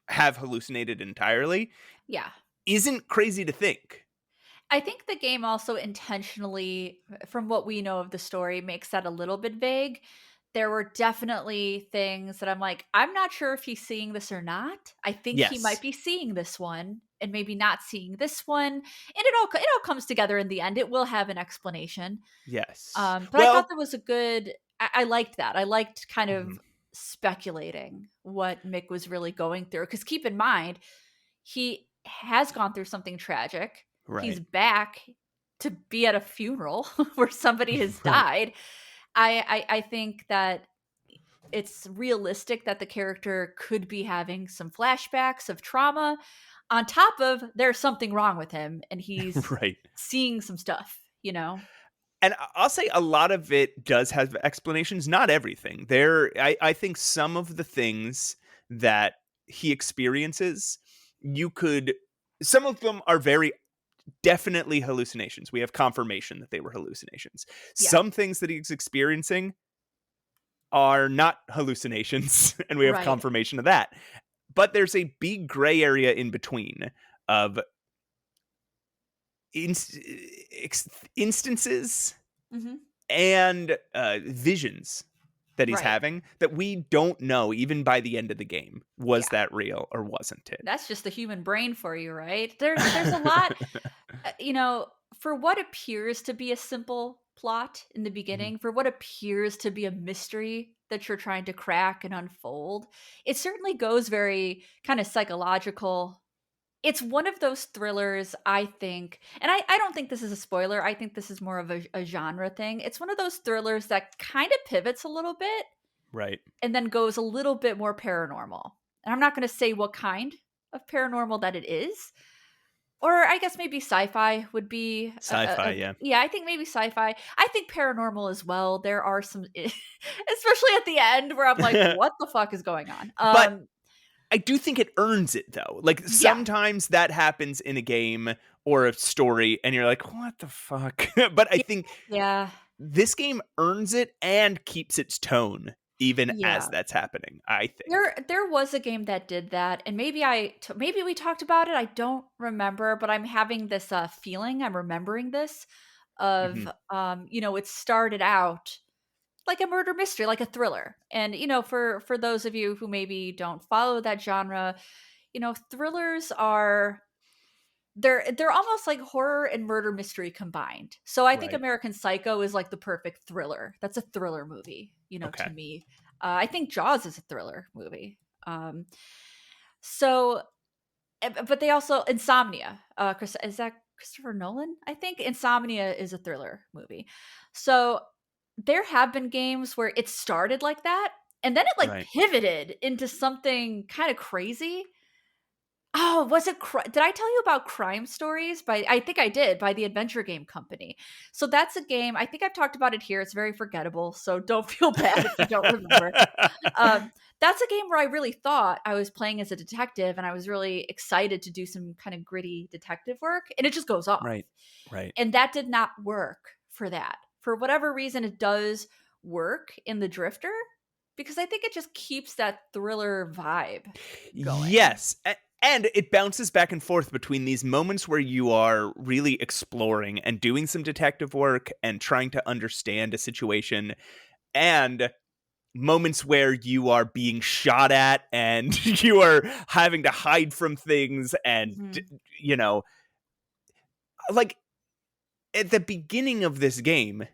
have hallucinated entirely, isn't crazy to think. I think the game also intentionally, from what we know of the story, makes that a little bit vague. There were definitely things that I'm like, I'm not sure if he's seeing this or not. I think he might be seeing this one and maybe not seeing this one. And it all comes together in the end. It will have an explanation. Yes. But I thought that was a good, I liked that. I liked kind of speculating what Mick was really going through. Because keep in mind, he has gone through something tragic. Right. He's back to be at a funeral where somebody has died. I think that it's realistic that the character could be having some flashbacks of trauma on top of there's something wrong with him and he's seeing some stuff, And I'll say a lot of it does have explanations, not everything. I think some of the things that he experiences, some of them are very definitely hallucinations. We have confirmation that they were hallucinations. Some things that he's experiencing are not hallucinations, and we have confirmation of that. But there's a big gray area in between of instances and visions that he's having that we don't know even by the end of the game. Was that real or wasn't it? That's just the human brain for you, right? There's a lot, for what appears to be a simple plot in the beginning, for what appears to be a mystery that you're trying to crack and unfold, it certainly goes very kind of psychological. It's one of those thrillers, I think, and I don't think this is a spoiler. I think this is more of a genre thing. It's one of those thrillers that kind of pivots a little bit. Right. And then goes a little bit more paranormal. And I'm not going to say what kind of paranormal that it is. Or I guess maybe sci-fi would be sci-fi, yeah. Yeah, I think maybe sci-fi. I think paranormal as well. There are some, especially at the end, where I'm like, what the fuck is going on? But I do think it earns it, though. Like, sometimes that happens in a game or a story, and you're like, what the fuck? But I think this game earns it and keeps its tone, even as that's happening, I think. There was a game that did that, and maybe we talked about it. I don't remember, but I'm having this feeling, I'm remembering this, of, it started out like a murder mystery, like a thriller. And, for those of you who maybe don't follow that genre, thrillers are, they're almost like horror and murder mystery combined. So I think American Psycho is like the perfect thriller. That's a thriller movie, to me. I think Jaws is a thriller movie. But they also, Insomnia, is that Christopher Nolan? I think Insomnia is a thriller movie. So there have been games where it started like that, and then it pivoted into something kind of crazy. Oh, was it? Did I tell you about Crime Stories? I think I did, by the Adventure Game Company. So that's a game. I think I've talked about it here. It's very forgettable, so don't feel bad if you don't remember. That's a game where I really thought I was playing as a detective, and I was really excited to do some kind of gritty detective work, and it just goes off. Right. And that did not work for that. For whatever reason, it does work in the Drifter, because I think it just keeps that thriller vibe going. Yes. And it bounces back and forth between these moments where you are really exploring and doing some detective work and trying to understand a situation, and moments where you are being shot at and you are having to hide from things and, like at the beginning of this game,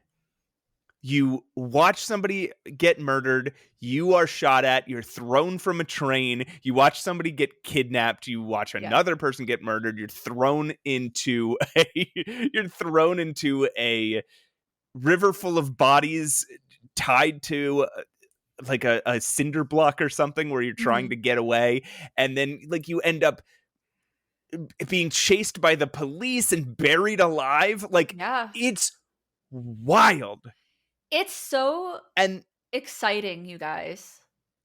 you watch somebody get murdered, you are shot at, you're thrown from a train, you watch somebody get kidnapped, you watch another person get murdered, you're thrown into a river full of bodies tied to like a cinder block or something where you're trying to get away, and then like you end up being chased by the police and buried alive. Like it's wild. It's so exciting, you guys.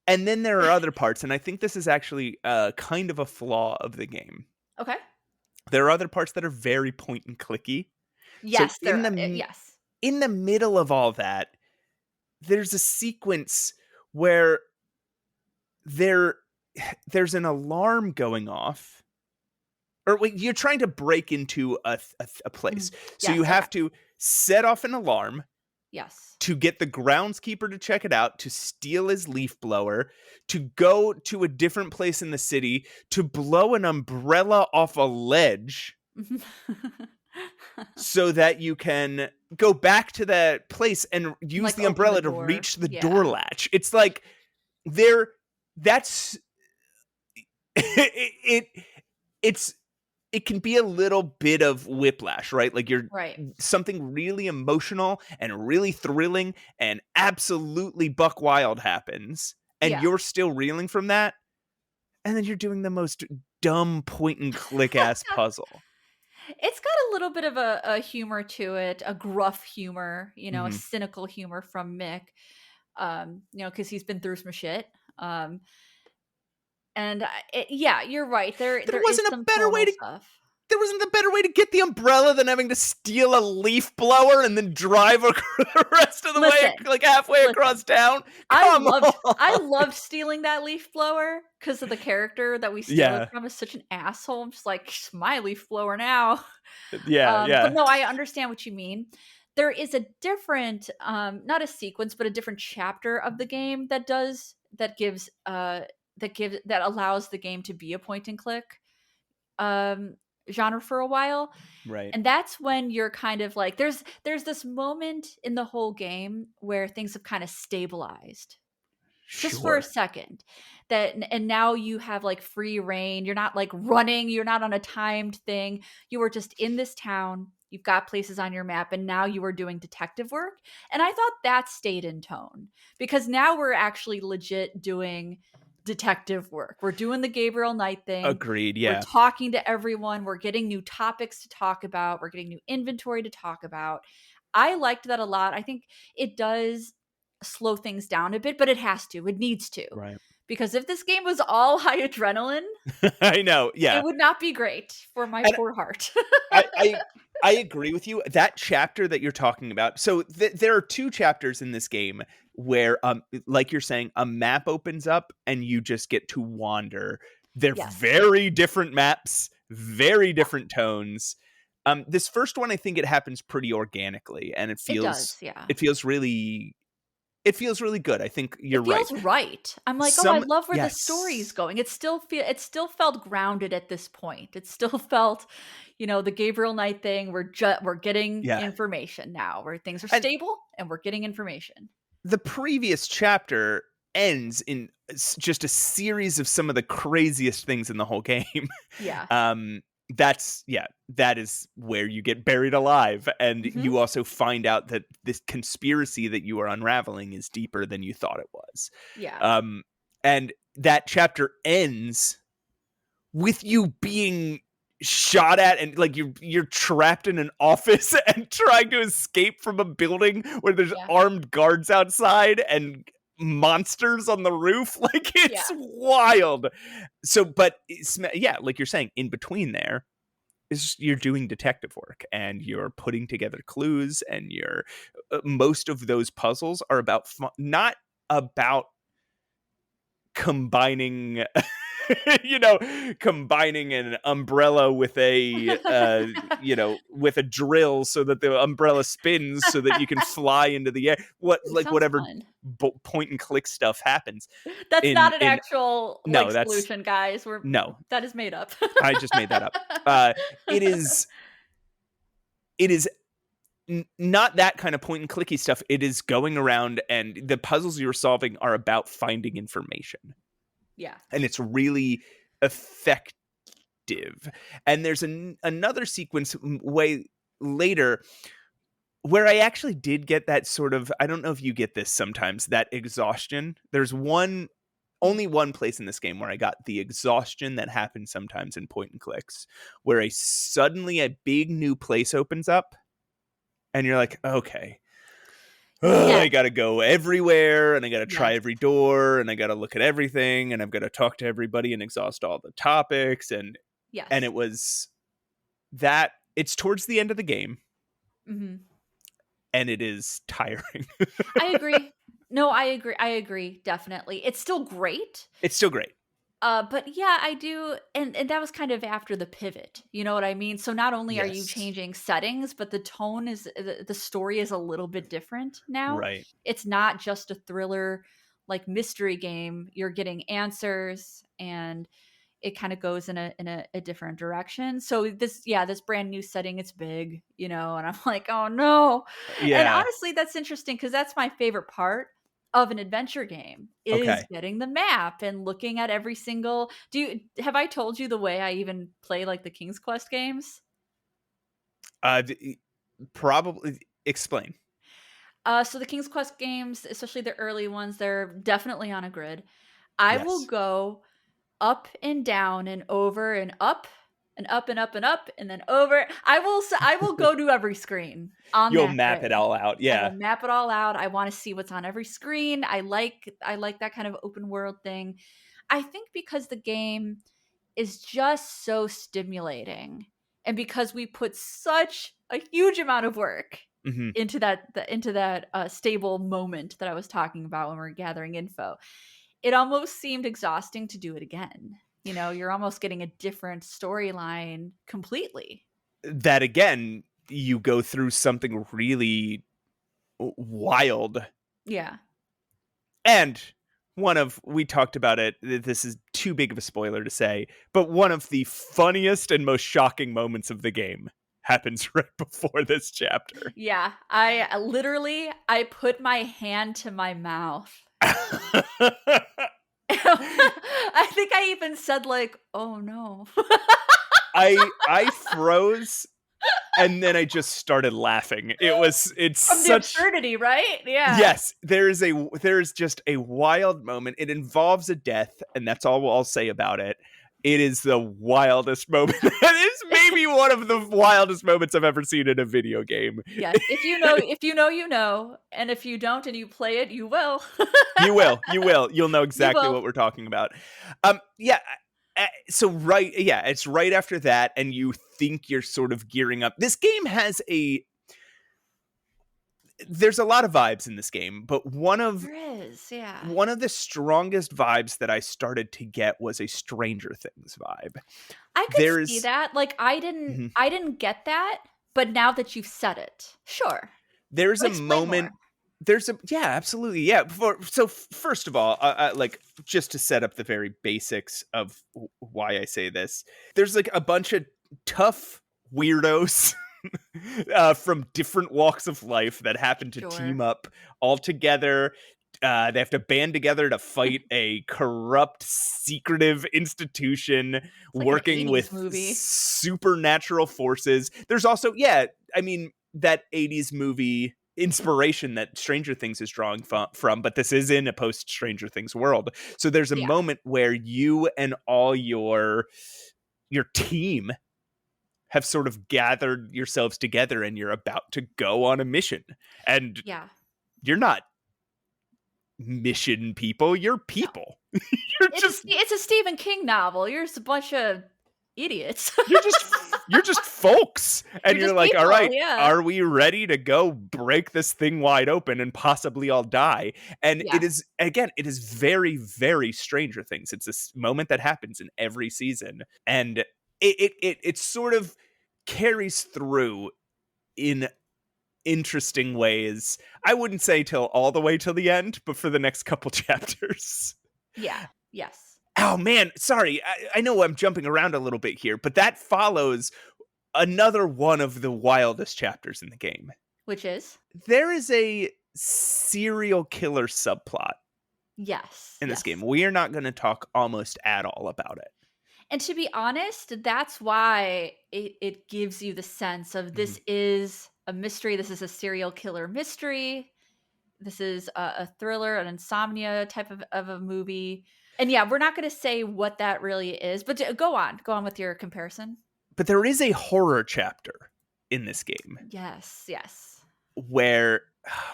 And then there are other parts, and I think this is actually kind of a flaw of the game. Okay. There are other parts that are very point and clicky. Yes, so in the middle of all that, there's a sequence where there's an alarm going off. Or wait, you're trying to break into a place. So you have to set off an alarm. Yes. To get the groundskeeper to check it out, to steal his leaf blower, to go to a different place in the city, to blow an umbrella off a ledge so that you can go back to that place and use like the umbrella to reach the door latch. It's like it can be a little bit of whiplash, right? Like you're something really emotional and really thrilling and absolutely buck wild happens, and you're still reeling from that, and then you're doing the most dumb point and click ass puzzle. It's got a little bit of a humor to it, a gruff humor, a cynical humor from Mick, because he's been through some shit. And you're right. There wasn't a better way to stuff. There wasn't a better way to get the umbrella than having to steal a leaf blower and then drive the rest of the way, like halfway across town. I loved stealing that leaf blower because of the character that we steal it from is such an asshole. I'm just like, it's my leaf blower now. But no, I understand what you mean. There is a different, not a sequence, but a different chapter of the game that allows the game to be a point and click genre for a while. Right. And that's when you're kind of like, there's this moment in the whole game where things have kind of stabilized. Just for a second. And now you have like free reign. You're not like running. You're not on a timed thing. You are just in this town. You've got places on your map, and now you are doing detective work. And I thought that stayed in tone because now we're actually legit doing detective work. We're doing the Gabriel Knight thing. Agreed. Yeah. We're talking to everyone. We're getting new topics to talk about. We're getting new inventory to talk about. I liked that a lot. I think it does slow things down a bit, but it has to. It needs to. Right. Because if this game was all high adrenaline, I know. Yeah. It would not be great for my poor heart. I agree with you. That chapter that you're talking about. So there are two chapters in this game where, like you're saying, a map opens up and you just get to wander. They're very different maps, very different tones. This first one, I think it happens pretty organically, and it feels really good. I think you're right. It feels right. I'm like, I love where the story's going. It still felt grounded at this point. It still felt, the Gabriel Knight thing. We're getting information now, where things are stable and we're getting information. The previous chapter ends in just a series of some of the craziest things in the whole game. Yeah. That is where you get buried alive, and you also find out that this conspiracy that you are unraveling is deeper than you thought it was. Yeah. And that chapter ends with you being shot at, and like you're trapped in an office and trying to escape from a building where there's armed guards outside and monsters on the roof. Like it's wild. So, but like you're saying, in between there is you're doing detective work and you're putting together clues, and most of those puzzles are about not about combining combining an umbrella with a with a drill so that the umbrella spins so that you can fly into the air. It sounds Whatever fun. point and click stuff happens. That's not an In actual, No, that's solution, guys. no. That is made up. I just made that up. It is not that kind of point and clicky stuff. It is going around, and the puzzles you're solving are about finding information. Yeah. And it's really effective. And there's another sequence way later where I actually did get that sort of, I don't know if you get this sometimes, that exhaustion. There's only one place in this game where I got the exhaustion that happens sometimes in point and clicks, where suddenly a big new place opens up and you're like, okay, I gotta go everywhere, and I gotta try every door, and I gotta look at everything, and I've gotta talk to everybody and exhaust all the topics, and it was that. It's towards the end of the game, and it is tiring. I agree. No, I agree, definitely. It's still great. But yeah, I do, and that was kind of after the pivot. You know what I mean? So not only are you changing settings, but the tone the story is a little bit different now. Right. It's not just a thriller mystery game. You're getting answers, and it kind of goes in a different direction. So this brand new setting, it's big, and I'm like, oh no. Yeah. And honestly, that's interesting because that's my favorite part of an adventure game is getting the map and looking at every single. Have I told you the way I even play the King's Quest games? Probably explain. So the King's Quest games, especially the early ones, they're definitely on a grid. I will go up and down and over and up and up and up and up and then over. I will go to every screen on You'll that map grid. it all out. Yeah. I will map it all out. I want to see what's on every screen. I like that kind of open world thing. I think because the game is just so stimulating, and because we put such a huge amount of work into that stable moment that I was talking about when we were gathering info, it almost seemed exhausting to do it again. You're almost getting a different storyline completely. That again, you go through something really wild. Yeah. And we talked about it, this is too big of a spoiler to say, but one of the funniest and most shocking moments of the game happens right before this chapter. Yeah, I put my hand to my mouth. I think I even said oh no. I froze, and then I just started laughing. It's from such the absurdity, right? Yeah. Yes, there's just a wild moment. It involves a death, and that's all I'll say about it. It is the wildest moment. It is maybe one of the wildest moments I've ever seen in a video game. Yes, if you know, you know, and if you don't and you play it, you will. You will. You'll know exactly what we're talking about. Yeah. So it's right after that, and you think you're sort of gearing up. This game has there's a lot of vibes in this game, but one of the strongest vibes that I started to get was a Stranger Things vibe. I could see that. I didn't get that, but now that you've said it, sure. There's a moment. Absolutely. Yeah. So first of all, just to set up the very basics of why I say this, there's a bunch of tough weirdos from different walks of life that happen to team up all together. They have to band together to fight a corrupt, secretive institution working with supernatural forces. There's also, that 80s movie inspiration that Stranger Things is drawing from, but this is in a post-Stranger Things world. So there's a moment where you and all your team have sort of gathered yourselves together, and you're about to go on a mission. And you're not mission people, you're people. It's a Stephen King novel. You're just a bunch of idiots. You're just folks, and you're like, people, all right, yeah. are we ready to go break this thing wide open and possibly all die? And Yeah. it is very, very Stranger Things. It's this moment that happens in every season, and it sort of carries through in interesting ways. I wouldn't say till all the way till the end, but for the next couple chapters. Yeah. Yes. Oh man, sorry. I know I'm jumping around a little bit here, but that follows another one of the wildest chapters in the game. Which is? There is a serial killer subplot in this game. We are not going to talk almost at all about it. And to be honest, that's why it gives you the sense of this is a mystery. This is a serial killer mystery. This is a thriller, an insomnia type of a movie. And yeah, we're not going to say what that really is, but go on with your comparison. But there is a horror chapter in this game. Yes. Where,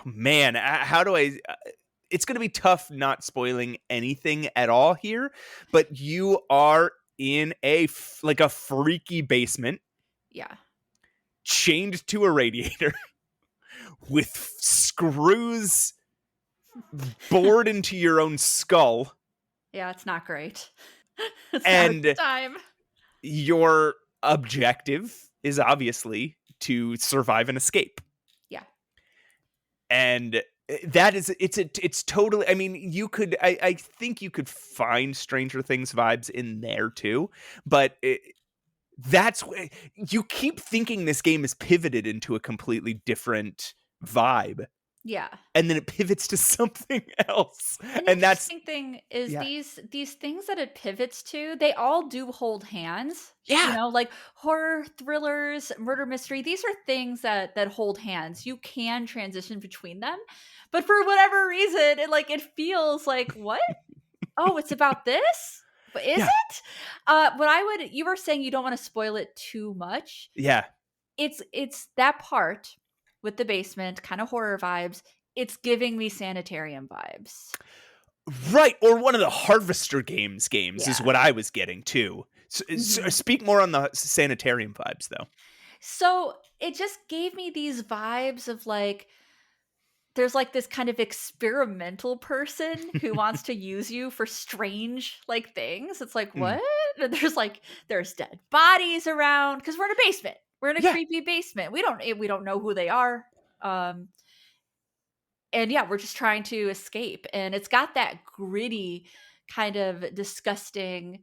man, how do I... It's going to be tough not spoiling anything at all here, but you are in a freaky basement. Yeah. Chained to a radiator with screws bored into your own skull. Yeah, it's not great. It's and not a good time. Your objective is obviously to survive and escape. Yeah. And that is, it's totally, I mean, you could, I think you could find Stranger Things vibes in there too, but that's, you keep thinking this game is pivoted into a completely different vibe. Yeah. And then it pivots to something else. And that's the thing is these things that it pivots to, they all do hold hands. Yeah. You know, like horror, thrillers, murder mystery. These are things that hold hands. You can transition between them. But for whatever reason, it feels like, what? Oh, it's about this? But is it? You were saying you don't want to spoil it too much. Yeah. It's that part with the basement, kind of horror vibes. It's giving me Sanitarium vibes. Right, or one of the Harvester games is what I was getting too. So speak more on the Sanitarium vibes though. So it just gave me these vibes of there's this kind of experimental person who wants to use you for strange things. It's what? And there's dead bodies around because we're in a basement. We're in a creepy basement. We don't know who they are. And yeah, we're just trying to escape. And it's got that gritty kind of disgusting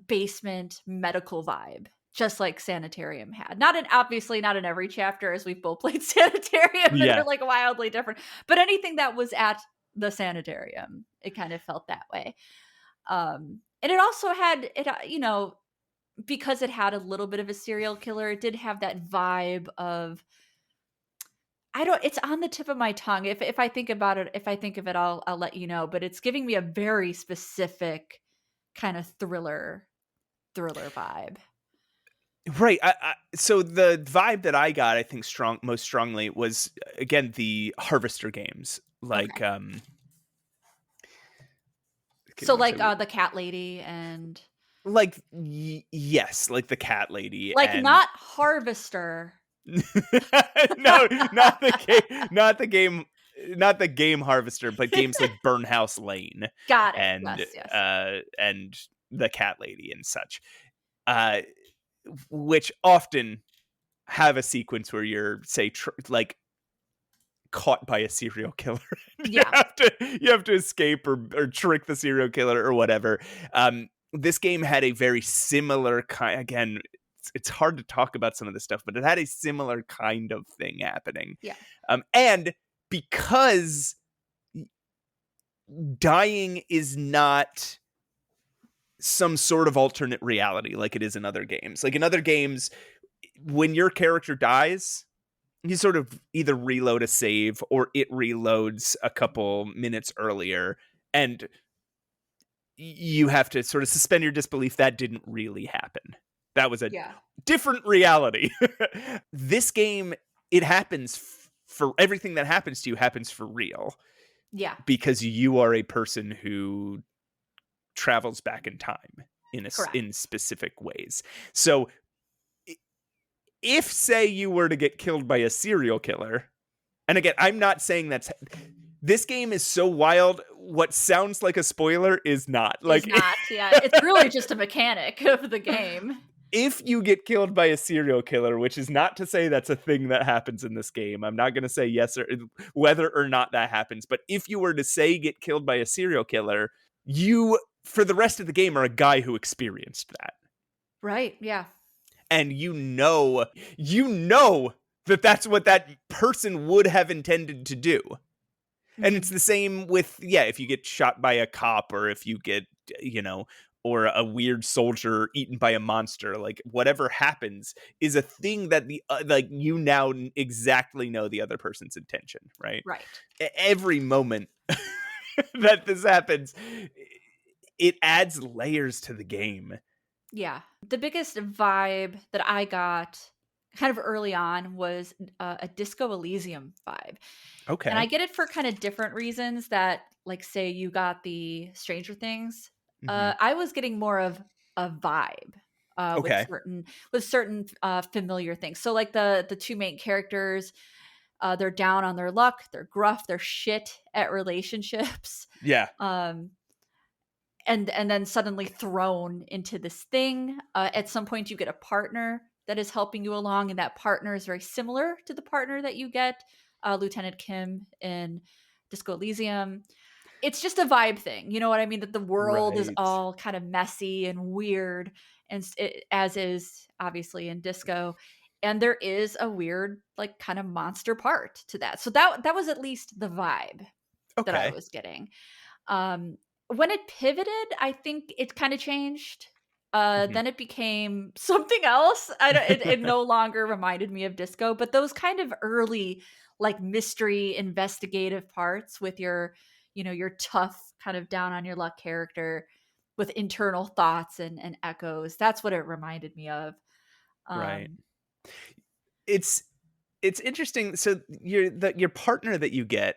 basement medical vibe, just like Sanitarium had. Obviously not in every chapter, as we've both played Sanitarium, and they're wildly different. But anything that was at the Sanitarium, it kind of felt that way. And it also had because it had a little bit of a serial killer, it did have that vibe of, it's on the tip of my tongue. If I think about it, I'll let you know, but it's giving me a very specific kind of thriller vibe. Right. So the vibe that I got, I think most strongly was, again, the Harvester games. So the cat lady and yes, the cat lady, and not Harvester. No, not the game Harvester, but games like Burnhouse Lane. Got it. And yes. And the cat lady and such, which often have a sequence where you're caught by a serial killer. You have to escape or trick the serial killer or whatever. This game had a very similar kind. Again, it's hard to talk about some of this stuff, but it had a similar kind of thing happening. Yeah. And because dying is not some sort of alternate reality like it is in other games. Like in other games, when your character dies, you sort of either reload a save or it reloads a couple minutes earlier, and you have to sort of suspend your disbelief that didn't really happen. That was a different reality. This game, it happens for everything that happens to you happens for real. Yeah. Because you are a person who travels back in time. Correct. in specific ways. So if, say, you were to get killed by a serial killer, and again, I'm not saying this game is so wild, what sounds like a spoiler is not. Is Like, not, yeah. It's really just a mechanic of the game. if you get killed by a serial killer, which is not to say that's a thing that happens in this game. I'm not going to say yes or whether or not that happens, but if you were to say get killed by a serial killer, you, for the rest of the game, are a guy who experienced that. Right, yeah. And you know that that's what that person would have intended to do. And it's the same with, if you get shot by a cop, or if you get, or a weird soldier eaten by a monster, like whatever happens is a thing that you now exactly know the other person's intention, right? Right. Every moment that this happens, it adds layers to the game. Yeah. The biggest vibe that I got kind of early on was a Disco Elysium vibe. Okay. And I get it for kind of different reasons that, like, say you got the Stranger Things. I was getting more of a vibe Okay. with certain familiar things. So like the two main characters, they're down on their luck, they're gruff, they're shit at relationships. Yeah. And then suddenly thrown into this thing. At some point you get a partner that is helping you along, and that partner is very similar to the partner that you get, Lieutenant Kim in Disco Elysium. It's just a vibe thing, you know what I mean? That the world is all kind of messy and weird, and as is obviously in Disco. And there is a weird, like, kind of monster part to that. So that was at least the vibe that I was getting. When it pivoted, I think it kind of changed. Then it became something else. It no longer reminded me of Disco, but those kind of early, like, mystery investigative parts with your tough kind of down on your luck character with internal thoughts and echoes. That's what it reminded me of. Right. It's interesting. So your partner that you get.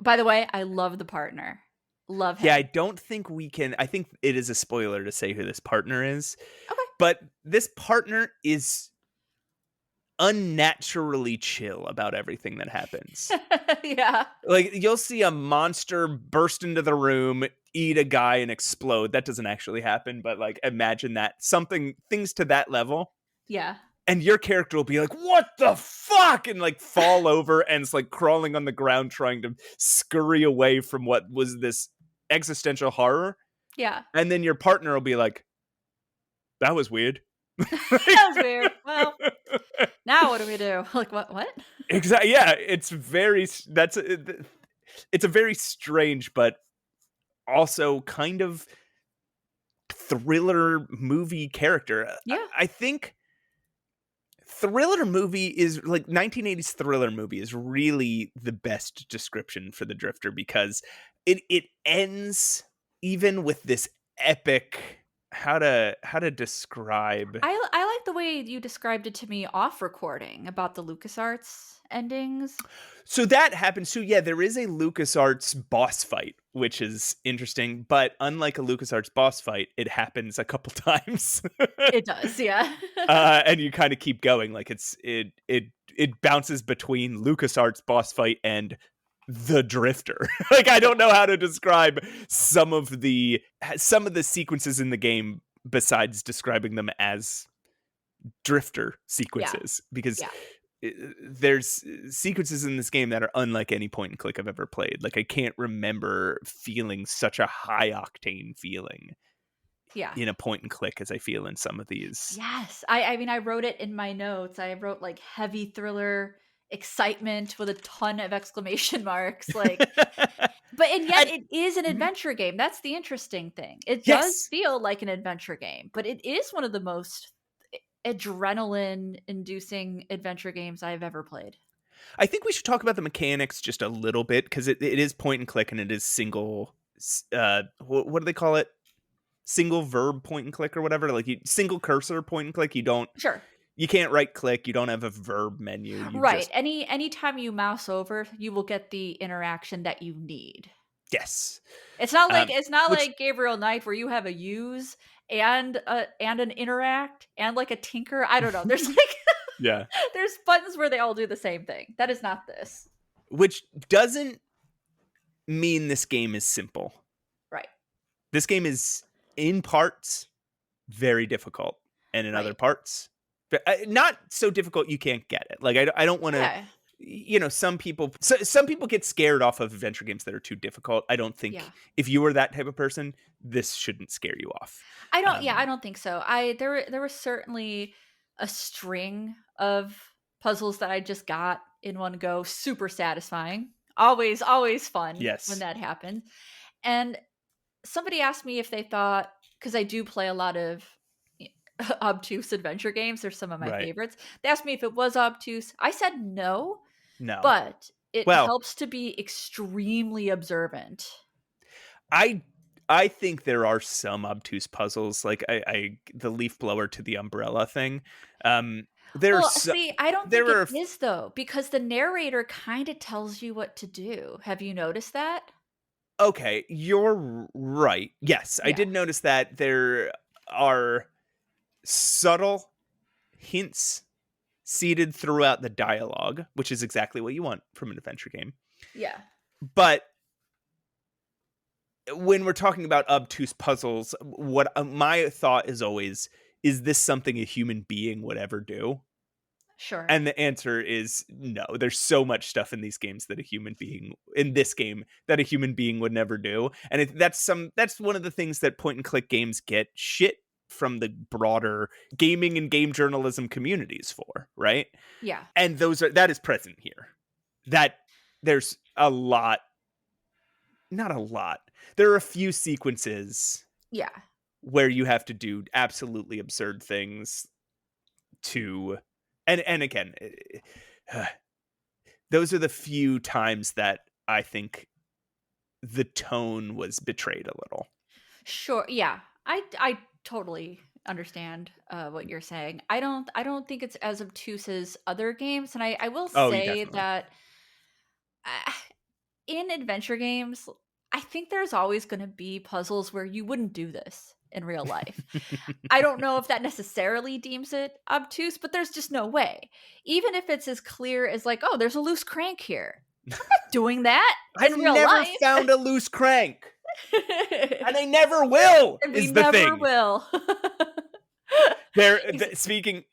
By the way, I love the partner. Love him. Yeah, I don't think we can. I think it is a spoiler to say who this partner is. Okay. But this partner is unnaturally chill about everything that happens. Yeah. Like, you'll see a monster burst into the room, eat a guy, and explode. That doesn't actually happen, but like, imagine that. Things to that level. Yeah. And your character will be like, what the fuck? And like fall over, and it's like crawling on the ground trying to scurry away from what was this existential horror. Yeah. And then your partner will be like, that was weird. That was weird. Well, now what do we do? Like, what? Exactly. Yeah, it's a very strange, but also kind of thriller movie character. Yeah. I think thriller movie is like 1980s thriller movie is really the best description for the Drifter, because it ends even with this epic. How to describe? I like the way you described it to me off recording about the LucasArts endings. So that happens. So yeah, there is a LucasArts boss fight, which is interesting. But unlike a LucasArts boss fight, it happens a couple times. It does, yeah. And you kind of keep going. Like it bounces between LucasArts boss fight and the Drifter. Like, I don't know how to describe some of the sequences in the game besides describing them as Drifter sequences, because there's sequences in this game that are unlike any point and click I've ever played. Like, I can't remember feeling such a high octane feeling in a point and click as I feel in some of these. Yes. I mean, I wrote it in my notes. I wrote like heavy thriller excitement with a ton of exclamation marks, like, and yet it is an adventure game. That's the interesting thing. It does feel like an adventure game, but it is one of the most adrenaline inducing adventure games I've ever played. I think we should talk about the mechanics just a little bit, because it is point and click, and it is single what do they call it, single verb point and click or whatever, like single cursor point and click. You can't right click. You don't have a verb menu. Right. Anytime you mouse over, you will get the interaction that you need. Yes. It's not like Gabriel Knight where you have a use and an interact and like a tinker. I don't know. There's like yeah. There's buttons where they all do the same thing. That is not this. Which doesn't mean this game is simple. Right. This game is in parts very difficult and in other parts not so difficult you can't get it. Like I don't want to some people get scared off of adventure games that are too difficult. I don't think if you were that type of person, this shouldn't scare you off. I don't think so. There was certainly a string of puzzles that I just got in one go, super satisfying. Always fun when that happens. And somebody asked me if they thought, because I do play a lot of obtuse adventure games, they're some of my favorites. They asked me if it was obtuse. I said no. But it helps to be extremely observant. I think there are some obtuse puzzles, like the leaf blower to the umbrella thing. I don't think it is though, because the narrator kind of tells you what to do. Have you noticed that? Okay, you're right. Yes, I did notice that there are subtle hints seeded throughout the dialogue, which is exactly what you want from an adventure game. Yeah. But when we're talking about obtuse puzzles, what my thought is always, is this something a human being would ever do? Sure. And the answer is no. There's so much stuff in these games that a human being would never do. And that's one of the things that point and click games get shit from the broader gaming and game journalism communities for, right? Yeah. And that is present here. That there's not a lot. There are a few sequences where you have to do absolutely absurd things to, and again, those are the few times that I think the tone was betrayed a little. Sure. Yeah. I totally understand what you're saying. I don't think it's as obtuse as other games, and I will say that in adventure games, I think there's always going to be puzzles where you wouldn't do this in real life. I don't know if that necessarily deems it obtuse, but there's just no way. Even if it's as clear as like, oh, there's a loose crank here. I'm not doing that in real life. I've never found a loose crank. And I never will. And we never will. Speaking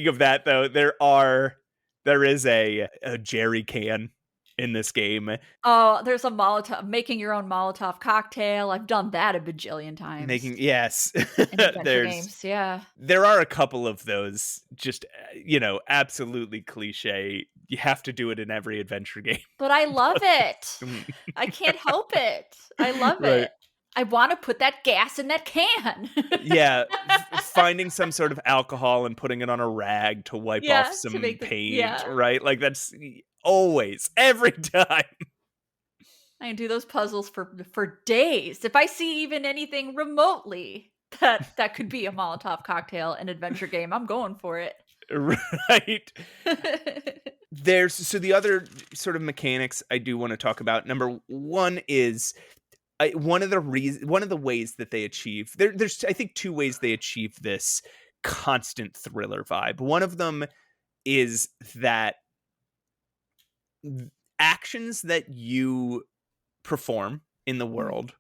of that though, there is a jerry can in this game. Oh, there's a Molotov, making your own Molotov cocktail. I've done that a bajillion times. Yes. In adventure games, yeah. There are a couple of those, just, absolutely cliche. You have to do it in every adventure game. But I love it. I can't help it. I love it. I want to put that gas in that can. Yeah, finding some sort of alcohol and putting it on a rag to wipe off some paint, right? Like that's always, every time. I can do those puzzles for days. If I see even anything remotely that could be a Molotov cocktail, an adventure game, I'm going for it. Right. So the other sort of mechanics I do want to talk about. Number one is one of the ways that they achieve there's I think two ways they achieve this constant thriller vibe. One of them is that actions that you perform in the world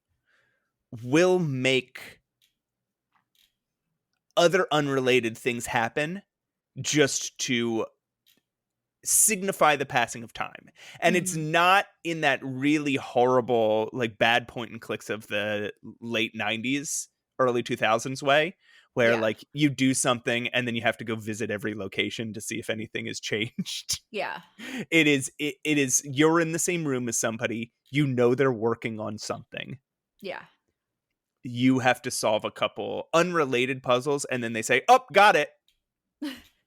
will make other unrelated things happen just to signify the passing of time. And it's not in that really horrible, like bad point and clicks of the late 90s, early 2000s way, where like you do something and then you have to go visit every location to see if anything has changed. Yeah. It is you're in the same room as somebody, they're working on something. Yeah. You have to solve a couple unrelated puzzles and then they say, "Oh, got it."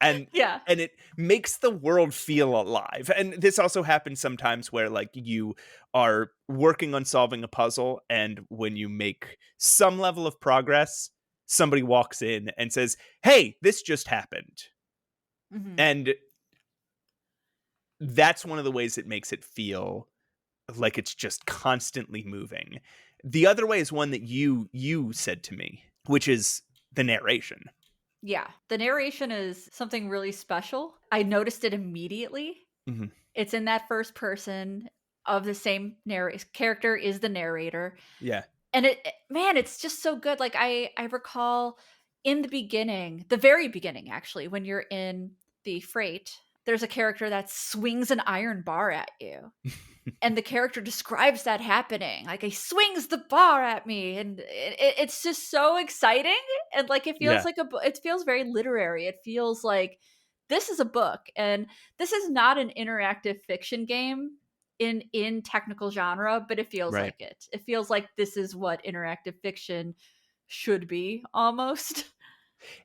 And and it makes the world feel alive. And this also happens sometimes where like you are working on solving a puzzle, and when you make some level of progress, somebody walks in and says, "Hey, this just happened." And that's one of the ways it makes it feel like it's just constantly moving. The other way is one that you said to me, which is the narration. Yeah, the narration is something really special. I noticed it immediately. Mm-hmm. It's in that first person of the same character is the narrator. Yeah. And man, it's just so good. Like I recall in the beginning, the very beginning actually, when you're in the freight, there's a character that swings an iron bar at you. And the character describes that happening. Like he swings the bar at me, and it's just so exciting. And like it feels like it feels very literary. It feels like this is a book, and this is not an interactive fiction game in technical genre, but it feels like it. It feels like this is what interactive fiction should be almost.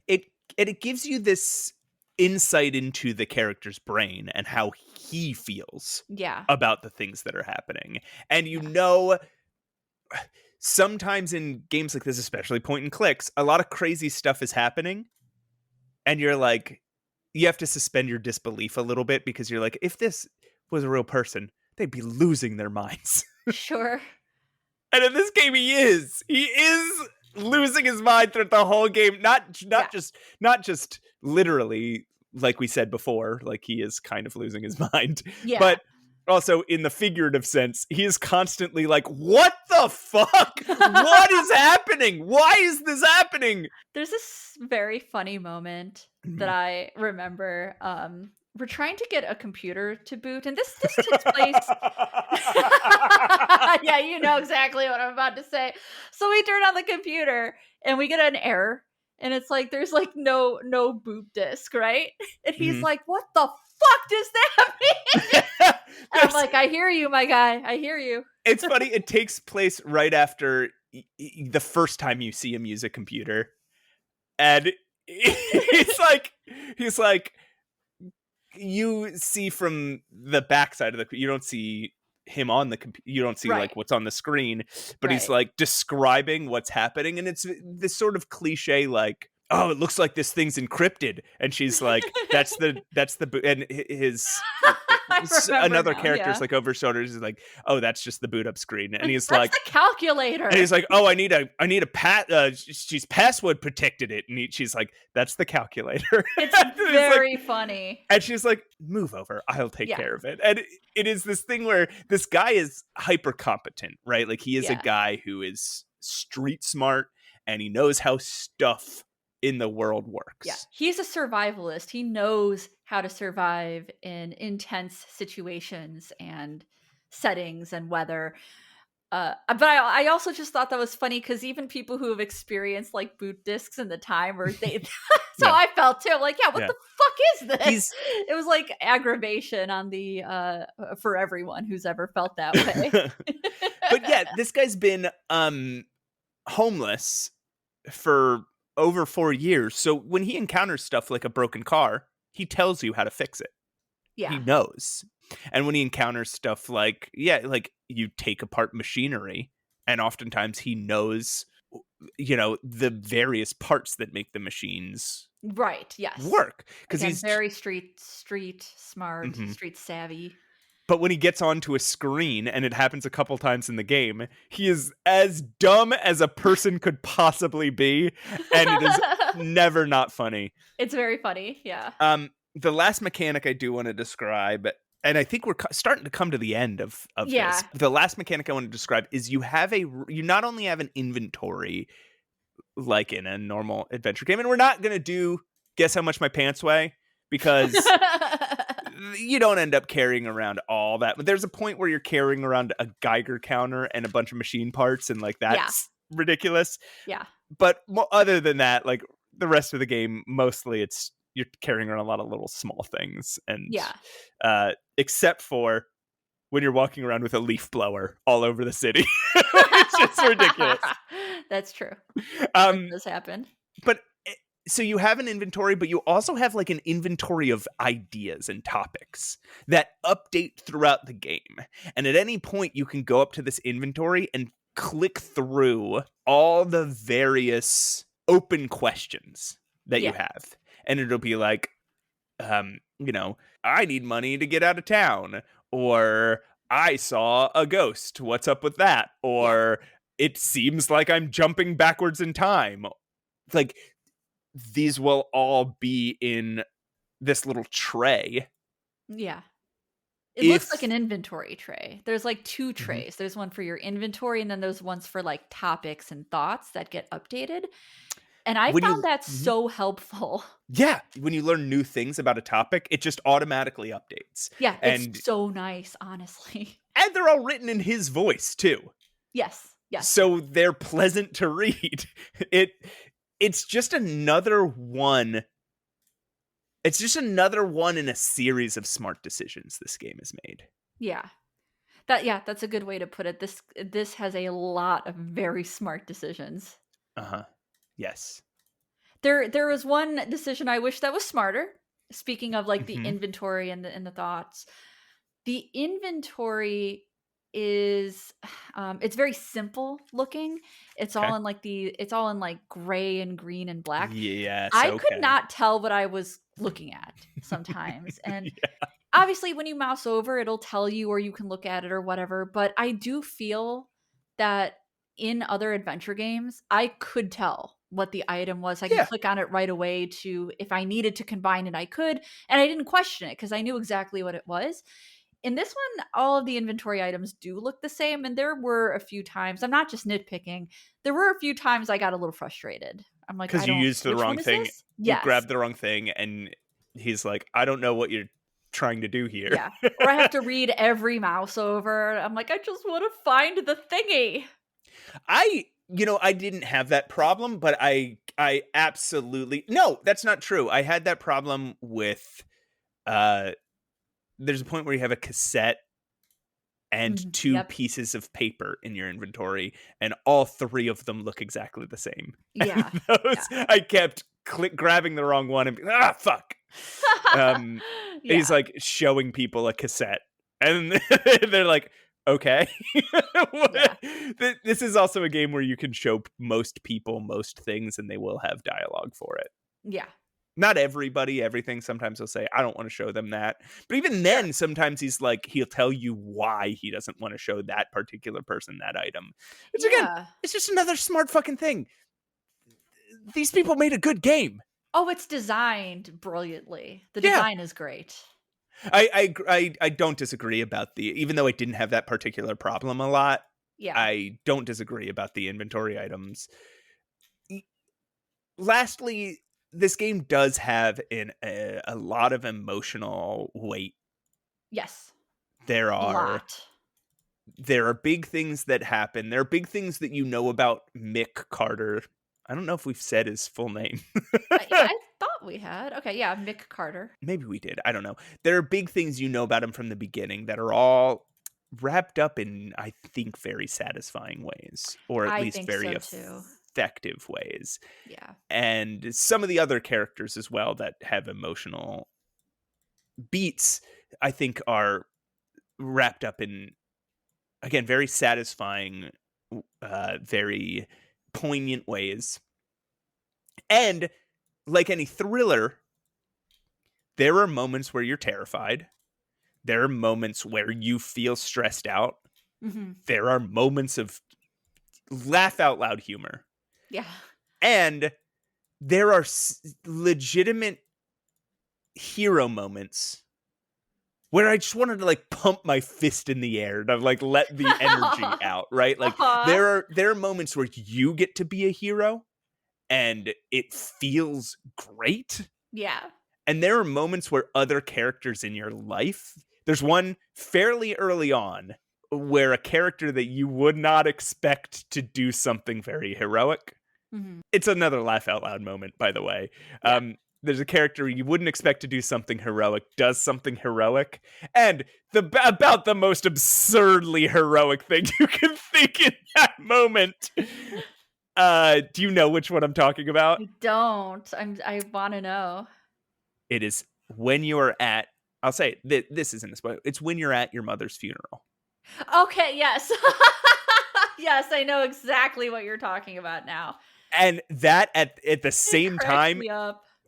It gives you this insight into the character's brain and how he feels about the things that are happening. And sometimes in games like this, especially point and clicks, a lot of crazy stuff is happening. And you're like, you have to suspend your disbelief a little bit because you're like, if this was a real person, they'd be losing their minds. Sure. And in this game, he is losing his mind throughout the whole game. Not just literally, like we said before, like he is kind of losing his mind. Yeah. But also in the figurative sense, he is constantly like, what the fuck? What is happening? Why is this happening? There's this very funny moment that I remember. We're trying to get a computer to boot, and this takes place. Yeah, you know exactly what I'm about to say. So we turn on the computer, and we get an error, and it's like there's like no boot disk, right? And he's like, "What the fuck does that mean?" I'm like, "I hear you, my guy. I hear you." It's funny. It takes place right after the first time you see him use a computer, and he's like. You see from the backside of you don't see him on the computer. You don't see like what's on the screen, but he's like describing what's happening. And it's this sort of cliche, like, oh, it looks like this thing's encrypted. And she's like, that's the, and another character's like over his shoulders is like, oh, that's just the boot up screen. And he's like, the calculator. And he's like, oh, I need a she's password protected it. And she's like, that's the calculator. It's very funny. And she's like, move over, I'll take care of it. And it is this thing where this guy is hyper competent, right? Like he is a guy who is street smart and he knows how stuff in the world works. Yeah, he's a survivalist. He knows how to survive in intense situations and settings and weather. But I also just thought that was funny because even people who have experienced like boot discs in the time or they so I felt too like, what the fuck is this? It was like aggravation on the for everyone who's ever felt that way. But yeah, this guy's been homeless for over 4 years. So when he encounters stuff like a broken car, he tells you how to fix it. Yeah. He knows. And when he encounters stuff like, like you take apart machinery, and oftentimes he knows, the various parts that make the machines work. Because he's very street smart, street savvy. But when he gets onto a screen, and it happens a couple times in the game, he is as dumb as a person could possibly be, and it is never not funny. It's very funny, yeah. The last mechanic I do want to describe, and I think we're starting to come to the end of this. The last mechanic I want to describe is you not only have an inventory like in a normal adventure game, and we're not going to do Guess How Much My Pants Weigh, because you don't end up carrying around all that. But there's a point where you're carrying around a Geiger counter and a bunch of machine parts, and like that's ridiculous. Yeah. But other than that, like the rest of the game, mostly you're carrying around a lot of little small things, and except for when you're walking around with a leaf blower all over the city. It's just ridiculous. That's true. That does happen. But so you have an inventory, but you also have like an inventory of ideas and topics that update throughout the game. And at any point you can go up to this inventory and click through all the various open questions that you have. And it'll be like, I need money to get out of town, or I saw a ghost. What's up with that? Or it seems like I'm jumping backwards in time. Like, these will all be in this little tray. Yeah. It looks like an inventory tray. There's like 2 trays. There's one for your inventory, and then there's ones for like topics and thoughts that get updated. And I found that so helpful. Yeah, when you learn new things about a topic, it just automatically updates. Yeah, it's so nice, honestly. And they're all written in his voice too. Yes. So they're pleasant to read. It's just another one. It's just another one in a series of smart decisions this game has made. Yeah. That's a good way to put it. This has a lot of very smart decisions. Yes. There was one decision I wish that was smarter. Speaking of like the inventory and the thoughts. The inventory is it's very simple looking. It's all in like gray and green and black. Yes. I could not tell what I was looking at sometimes. And obviously when you mouse over, it'll tell you, or you can look at it or whatever. But I do feel that in other adventure games, I could tell what the item was. I could click on it right away to, if I needed to combine it, I could. And I didn't question it because I knew exactly what it was. In this one, all of the inventory items do look the same. And there were a few times, I'm not just nitpicking, there were a few times I got a little frustrated. I'm like, because you used the wrong thing. You grabbed the wrong thing, and he's like, I don't know what you're trying to do here. Yeah. Or I have to read every mouse over. I'm like, I just want to find the thingy. I didn't have that problem, but I absolutely, no, that's not true. I had that problem with, there's a point where you have a cassette and 2 pieces of paper in your inventory, and all 3 of them look exactly the same. Yeah. I kept grabbing the wrong one and fuck. He's like showing people a cassette, and they're like, okay. This is also a game where you can show most people most things, and they will have dialogue for it. Yeah. Not everybody, everything. Sometimes he'll say, I don't want to show them that. But even then, sometimes he'll tell you why he doesn't want to show that particular person that item. Which again, it's just another smart fucking thing. These people made a good game. Oh, it's designed brilliantly. The design is great. I don't disagree about even though it didn't have that particular problem a lot. Yeah. I don't disagree about the inventory items. Lastly, this game does have a lot of emotional weight. Yes. There are big things that happen. There are big things that you know about Mick Carter. I don't know if we've said his full name. I thought we had. Okay, yeah, Mick Carter. Maybe we did. I don't know. There are big things you know about him from the beginning that are all wrapped up in, I think, very satisfying ways, or at least very effective ways. Yeah. And some of the other characters as well that have emotional beats, I think, are wrapped up in, again, very satisfying, very poignant ways. And like any thriller, there are moments where you're terrified. There are moments where you feel stressed out. There are moments of laugh out loud humor. Yeah. And there are legitimate hero moments where I just wanted to like pump my fist in the air to like let the energy out, right? Like there are moments where you get to be a hero and it feels great. Yeah. And there are moments where other characters in your life, there's one fairly early on where a character that you would not expect to do something very heroic. It's another laugh out loud moment, by the way. Yeah. There's a character you wouldn't expect to do something heroic, does something heroic, and about the most absurdly heroic thing you can think in that moment. Do you know which one I'm talking about? I don't. I want to know. It is when you are at, I'll say this isn't a spoiler. It's when you're at your mother's funeral. Okay, yes. Yes, I know exactly what you're talking about now. And that at the same time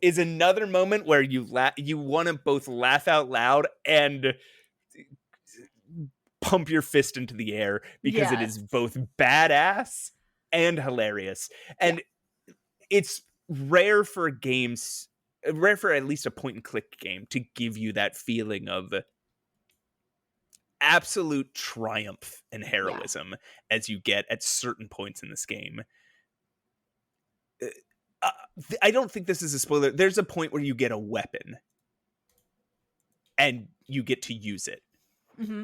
is another moment where you want to both laugh out loud and pump your fist into the air because it is both badass and hilarious. And it's rare for games, rare for at least a point and click game to give you that feeling of absolute triumph and heroism as you get at certain points in this game. I don't think this is a spoiler. There's a point where you get a weapon and you get to use it.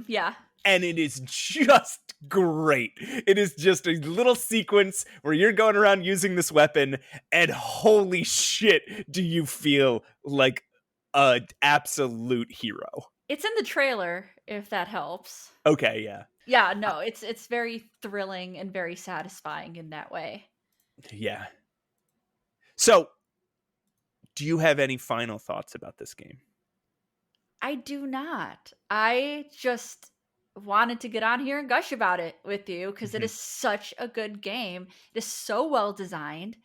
Yeah. And it is just great. It is just a little sequence where you're going around using this weapon, and holy shit, do you feel like an absolute hero. It's in the trailer, if that helps. Okay, yeah. Yeah, no, it's very thrilling and very satisfying in that way. Yeah. So, do you have any final thoughts about this game? I do not. I just wanted to get on here and gush about it with you because it is such a good game. It is so well designed.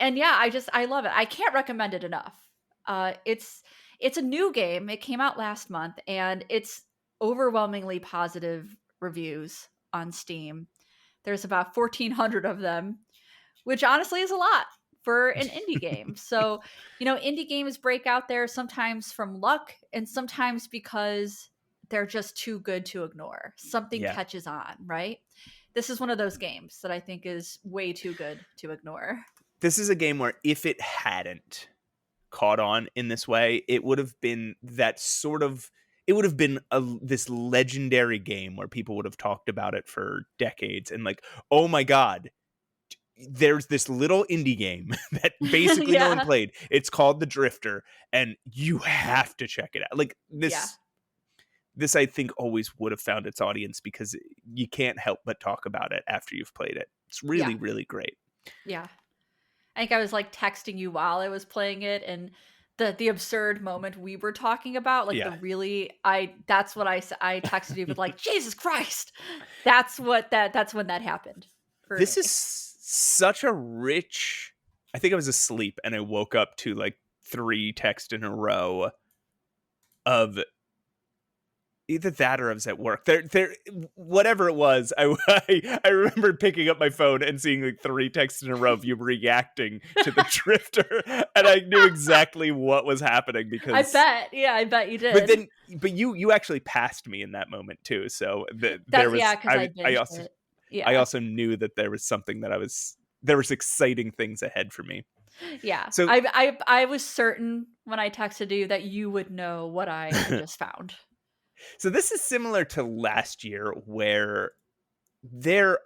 And yeah, I love it. I can't recommend it enough. It's a new game. It came out last month and it's overwhelmingly positive reviews on Steam. There's about 1,400 of them, which honestly is a lot for an indie game. So, indie games break out there sometimes from luck and sometimes because they're just too good to ignore. Something catches on, right? This is one of those games that I think is way too good to ignore. This is a game where if it hadn't caught on in this way, it would have been this legendary game where people would have talked about it for decades and like, oh my God, there's this little indie game that basically no one played. It's called The Drifter, and you have to check it out. Like this I think always would have found its audience because you can't help but talk about it after you've played it. It's really, really great. Yeah. I think I was like texting you while I was playing it, and the absurd moment we were talking about, like that's what I texted you with, like, Jesus Christ. That's when that happened. This is such a rich, I think I was asleep and I woke up to like 3 texts in a row of either that or I was at work. There, whatever it was, I remember picking up my phone and seeing like 3 texts in a row of you reacting to The Drifter, and I knew exactly what was happening because I bet you did. But you actually passed me in that moment too. So I also knew that there was something there was exciting things ahead for me. Yeah. So I was certain when I texted you that you would know what I just found. So this is similar to last year where this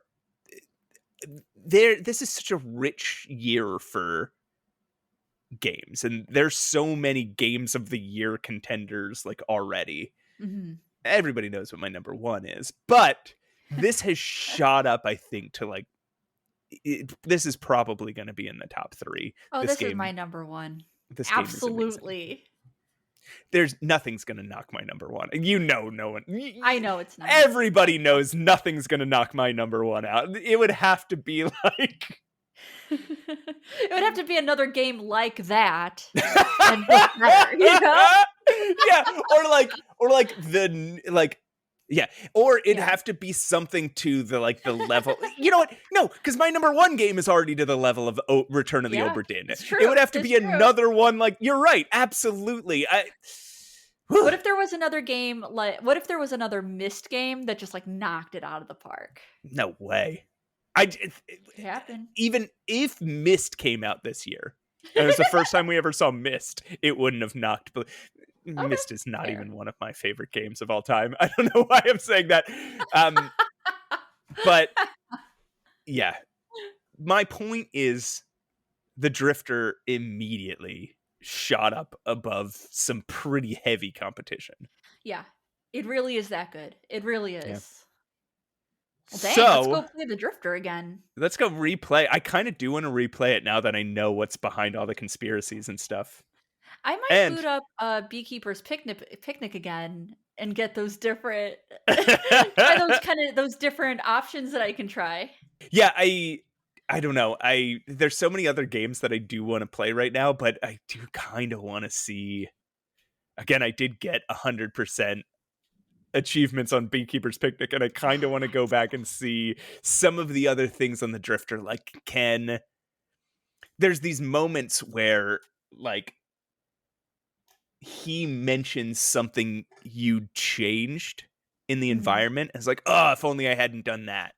is such a rich year for games, and there's so many games of the year contenders like already. Everybody knows what my number 1 is, but this has shot up, I think, to like this is probably going to be in the top 3. Oh, this is my number 1. This absolutely. There's nothing's gonna knock my number 1. No one. I know it's not. Everybody knows nothing's gonna knock my number 1 out. It would have to be like. It would have to be another game like that. And better, or it'd have to be something to the level. You know what? No, because my number 1 game is already to the level of Return of the Obra Dinn. It would have to be another one. Like, you're right, absolutely. What if there was another game what if there was another Myst game that just like knocked it out of the park? No way. It happened. Even if Myst came out this year, and it was the first time we ever saw Myst, it wouldn't have knocked. But Myst is not even one of my favorite games of all time. I don't know why I'm saying that. But yeah, my point is The Drifter immediately shot up above some pretty heavy competition. Yeah, it really is that good. It really is. Yeah. Well, dang, let's go play The Drifter again. Let's go replay. I kind of do want to replay it now that I know what's behind all the conspiracies and stuff. I might boot up Beekeeper's picnic again and get those different those different options that I can try. Yeah, I don't know. There's so many other games that I do want to play right now, but I do kind of want to see. Again, I did get 100% achievements on Beekeeper's Picnic, and I kind of want to go back and see some of the other things on the Drifter. Like, there's these moments where, like, he mentions something you changed in the environment. It's like, oh, if only I hadn't done that.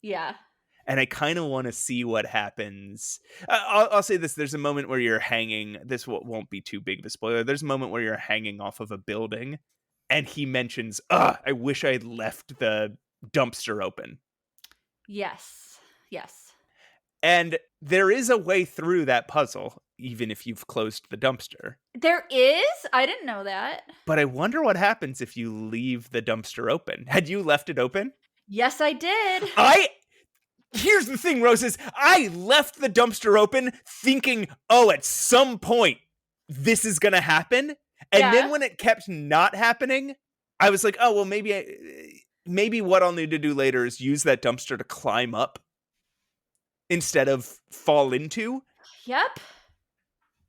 Yeah. And I kind of want to see what happens. I'll say this. There's a moment where you're hanging. This won't be too big of a spoiler. There's a moment where you're hanging off of a building. And he mentions, I wish I had left the dumpster open. Yes. Yes. And there is a way through that puzzle, even if you've closed the dumpster. There is? I didn't know that. But I wonder what happens if you leave the dumpster open. Had you left it open? Yes, I did. Here's the thing, Roses. I left the dumpster open thinking, at some point, this is going to happen. And then when it kept not happening, I was like, oh, well, maybe what I'll need to do later is use that dumpster to climb up instead of fall into. Yep.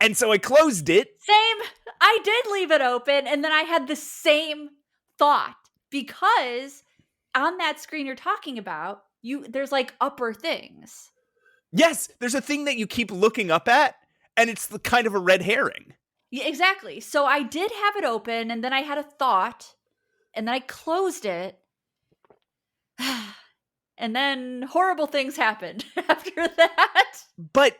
And so I closed it. Same. I did leave it open. And then I had the same thought because on that screen you're talking about, there's like upper things. Yes, there's a thing that you keep looking up at, and it's kind of a red herring. Yeah, exactly. So I did have it open, and then I had a thought, and then I closed it. And then horrible things happened after that. But,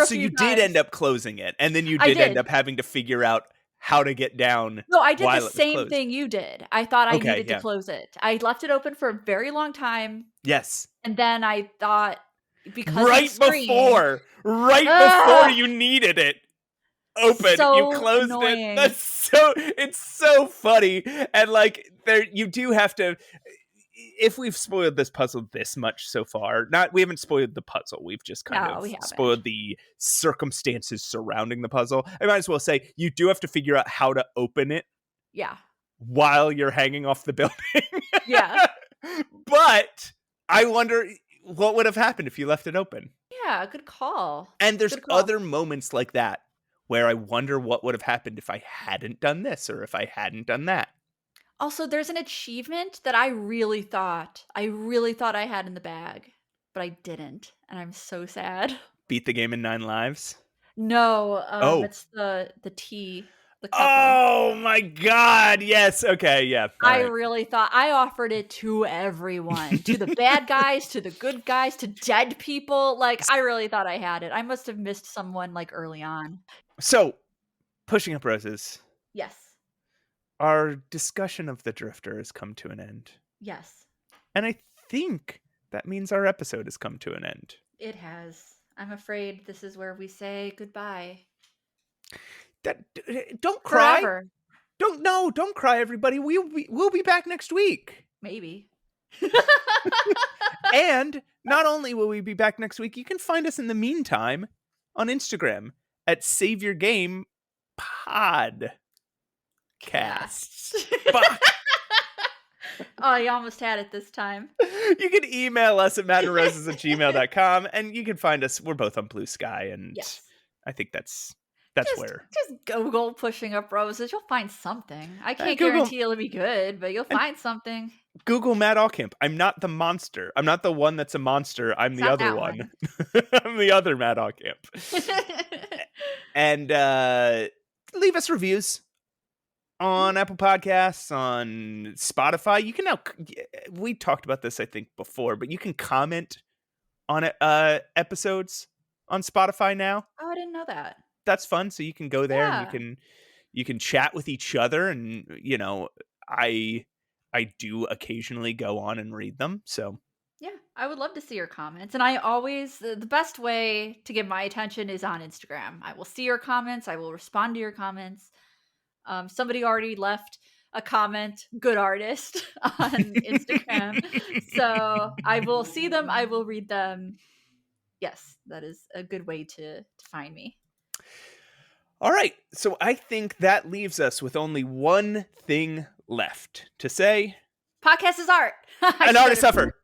so you did end up closing it, and then you did end up having to figure out how to get down. No, I did the same thing you did. I thought I needed to close it. I left it open for a very long time. Yes. And then I thought, because right before you needed it open, you closed it. It's so funny. And like, you do have to, if we've spoiled this puzzle this much so far, we haven't spoiled the puzzle. We've just kind of spoiled the circumstances surrounding the puzzle. I might as well say you do have to figure out how to open it. Yeah. While you're hanging off the building. Yeah. But I wonder what would have happened if you left it open. Yeah, good call. And there's other moments like that where I wonder what would have happened if I hadn't done this or if I hadn't done that. Also, there's an achievement that I really thought I had in the bag, but I didn't, and I'm so sad. Beat the game in 9 lives? No, it's the tea. The cup oh my god, yes, okay, yeah. I really thought I offered it to everyone, to the bad guys, to the good guys, to dead people. Like, I really thought I had it. I must have missed someone like early on. So, pushing up roses. Yes. Our discussion of the Drifter has come to an end. Yes. And I think that means our episode has come to an end. It has. I'm afraid this is where we say goodbye. Don't cry. Forever. Don't cry, everybody. We'll be back next week. Maybe. And not only will we be back next week, you can find us in the meantime on Instagram at Save Your Game Podcast. Oh, you almost had it this time. You can email us at mattandroses@gmail.com, and you can find us. We're both on Blue Sky, and I think that's where. Just Google Pushing Up Roses. You'll find something. I can't guarantee it'll be good, but you'll find something. Google Matt Allcamp. I'm not the monster. I'm not the one that's a monster. I'm the other one. I'm the other Matt Allcamp. And leave us reviews on Apple Podcasts, on Spotify. You can now, we talked about this, I think, before, but you can comment on episodes on Spotify now. Oh, I didn't know that. That's fun. So you can go there and you can chat with each other, and you know, I do occasionally go on and read them. So yeah, I would love to see your comments. And I always, the best way to get my attention is on Instagram. I will see your comments. I will respond to your comments. Somebody already left a comment, good artist, on Instagram. So I will see them. I will read them. Yes, that is a good way to find me. All right. So I think that leaves us with only one thing left to say. Podcast is art. And art is suffer.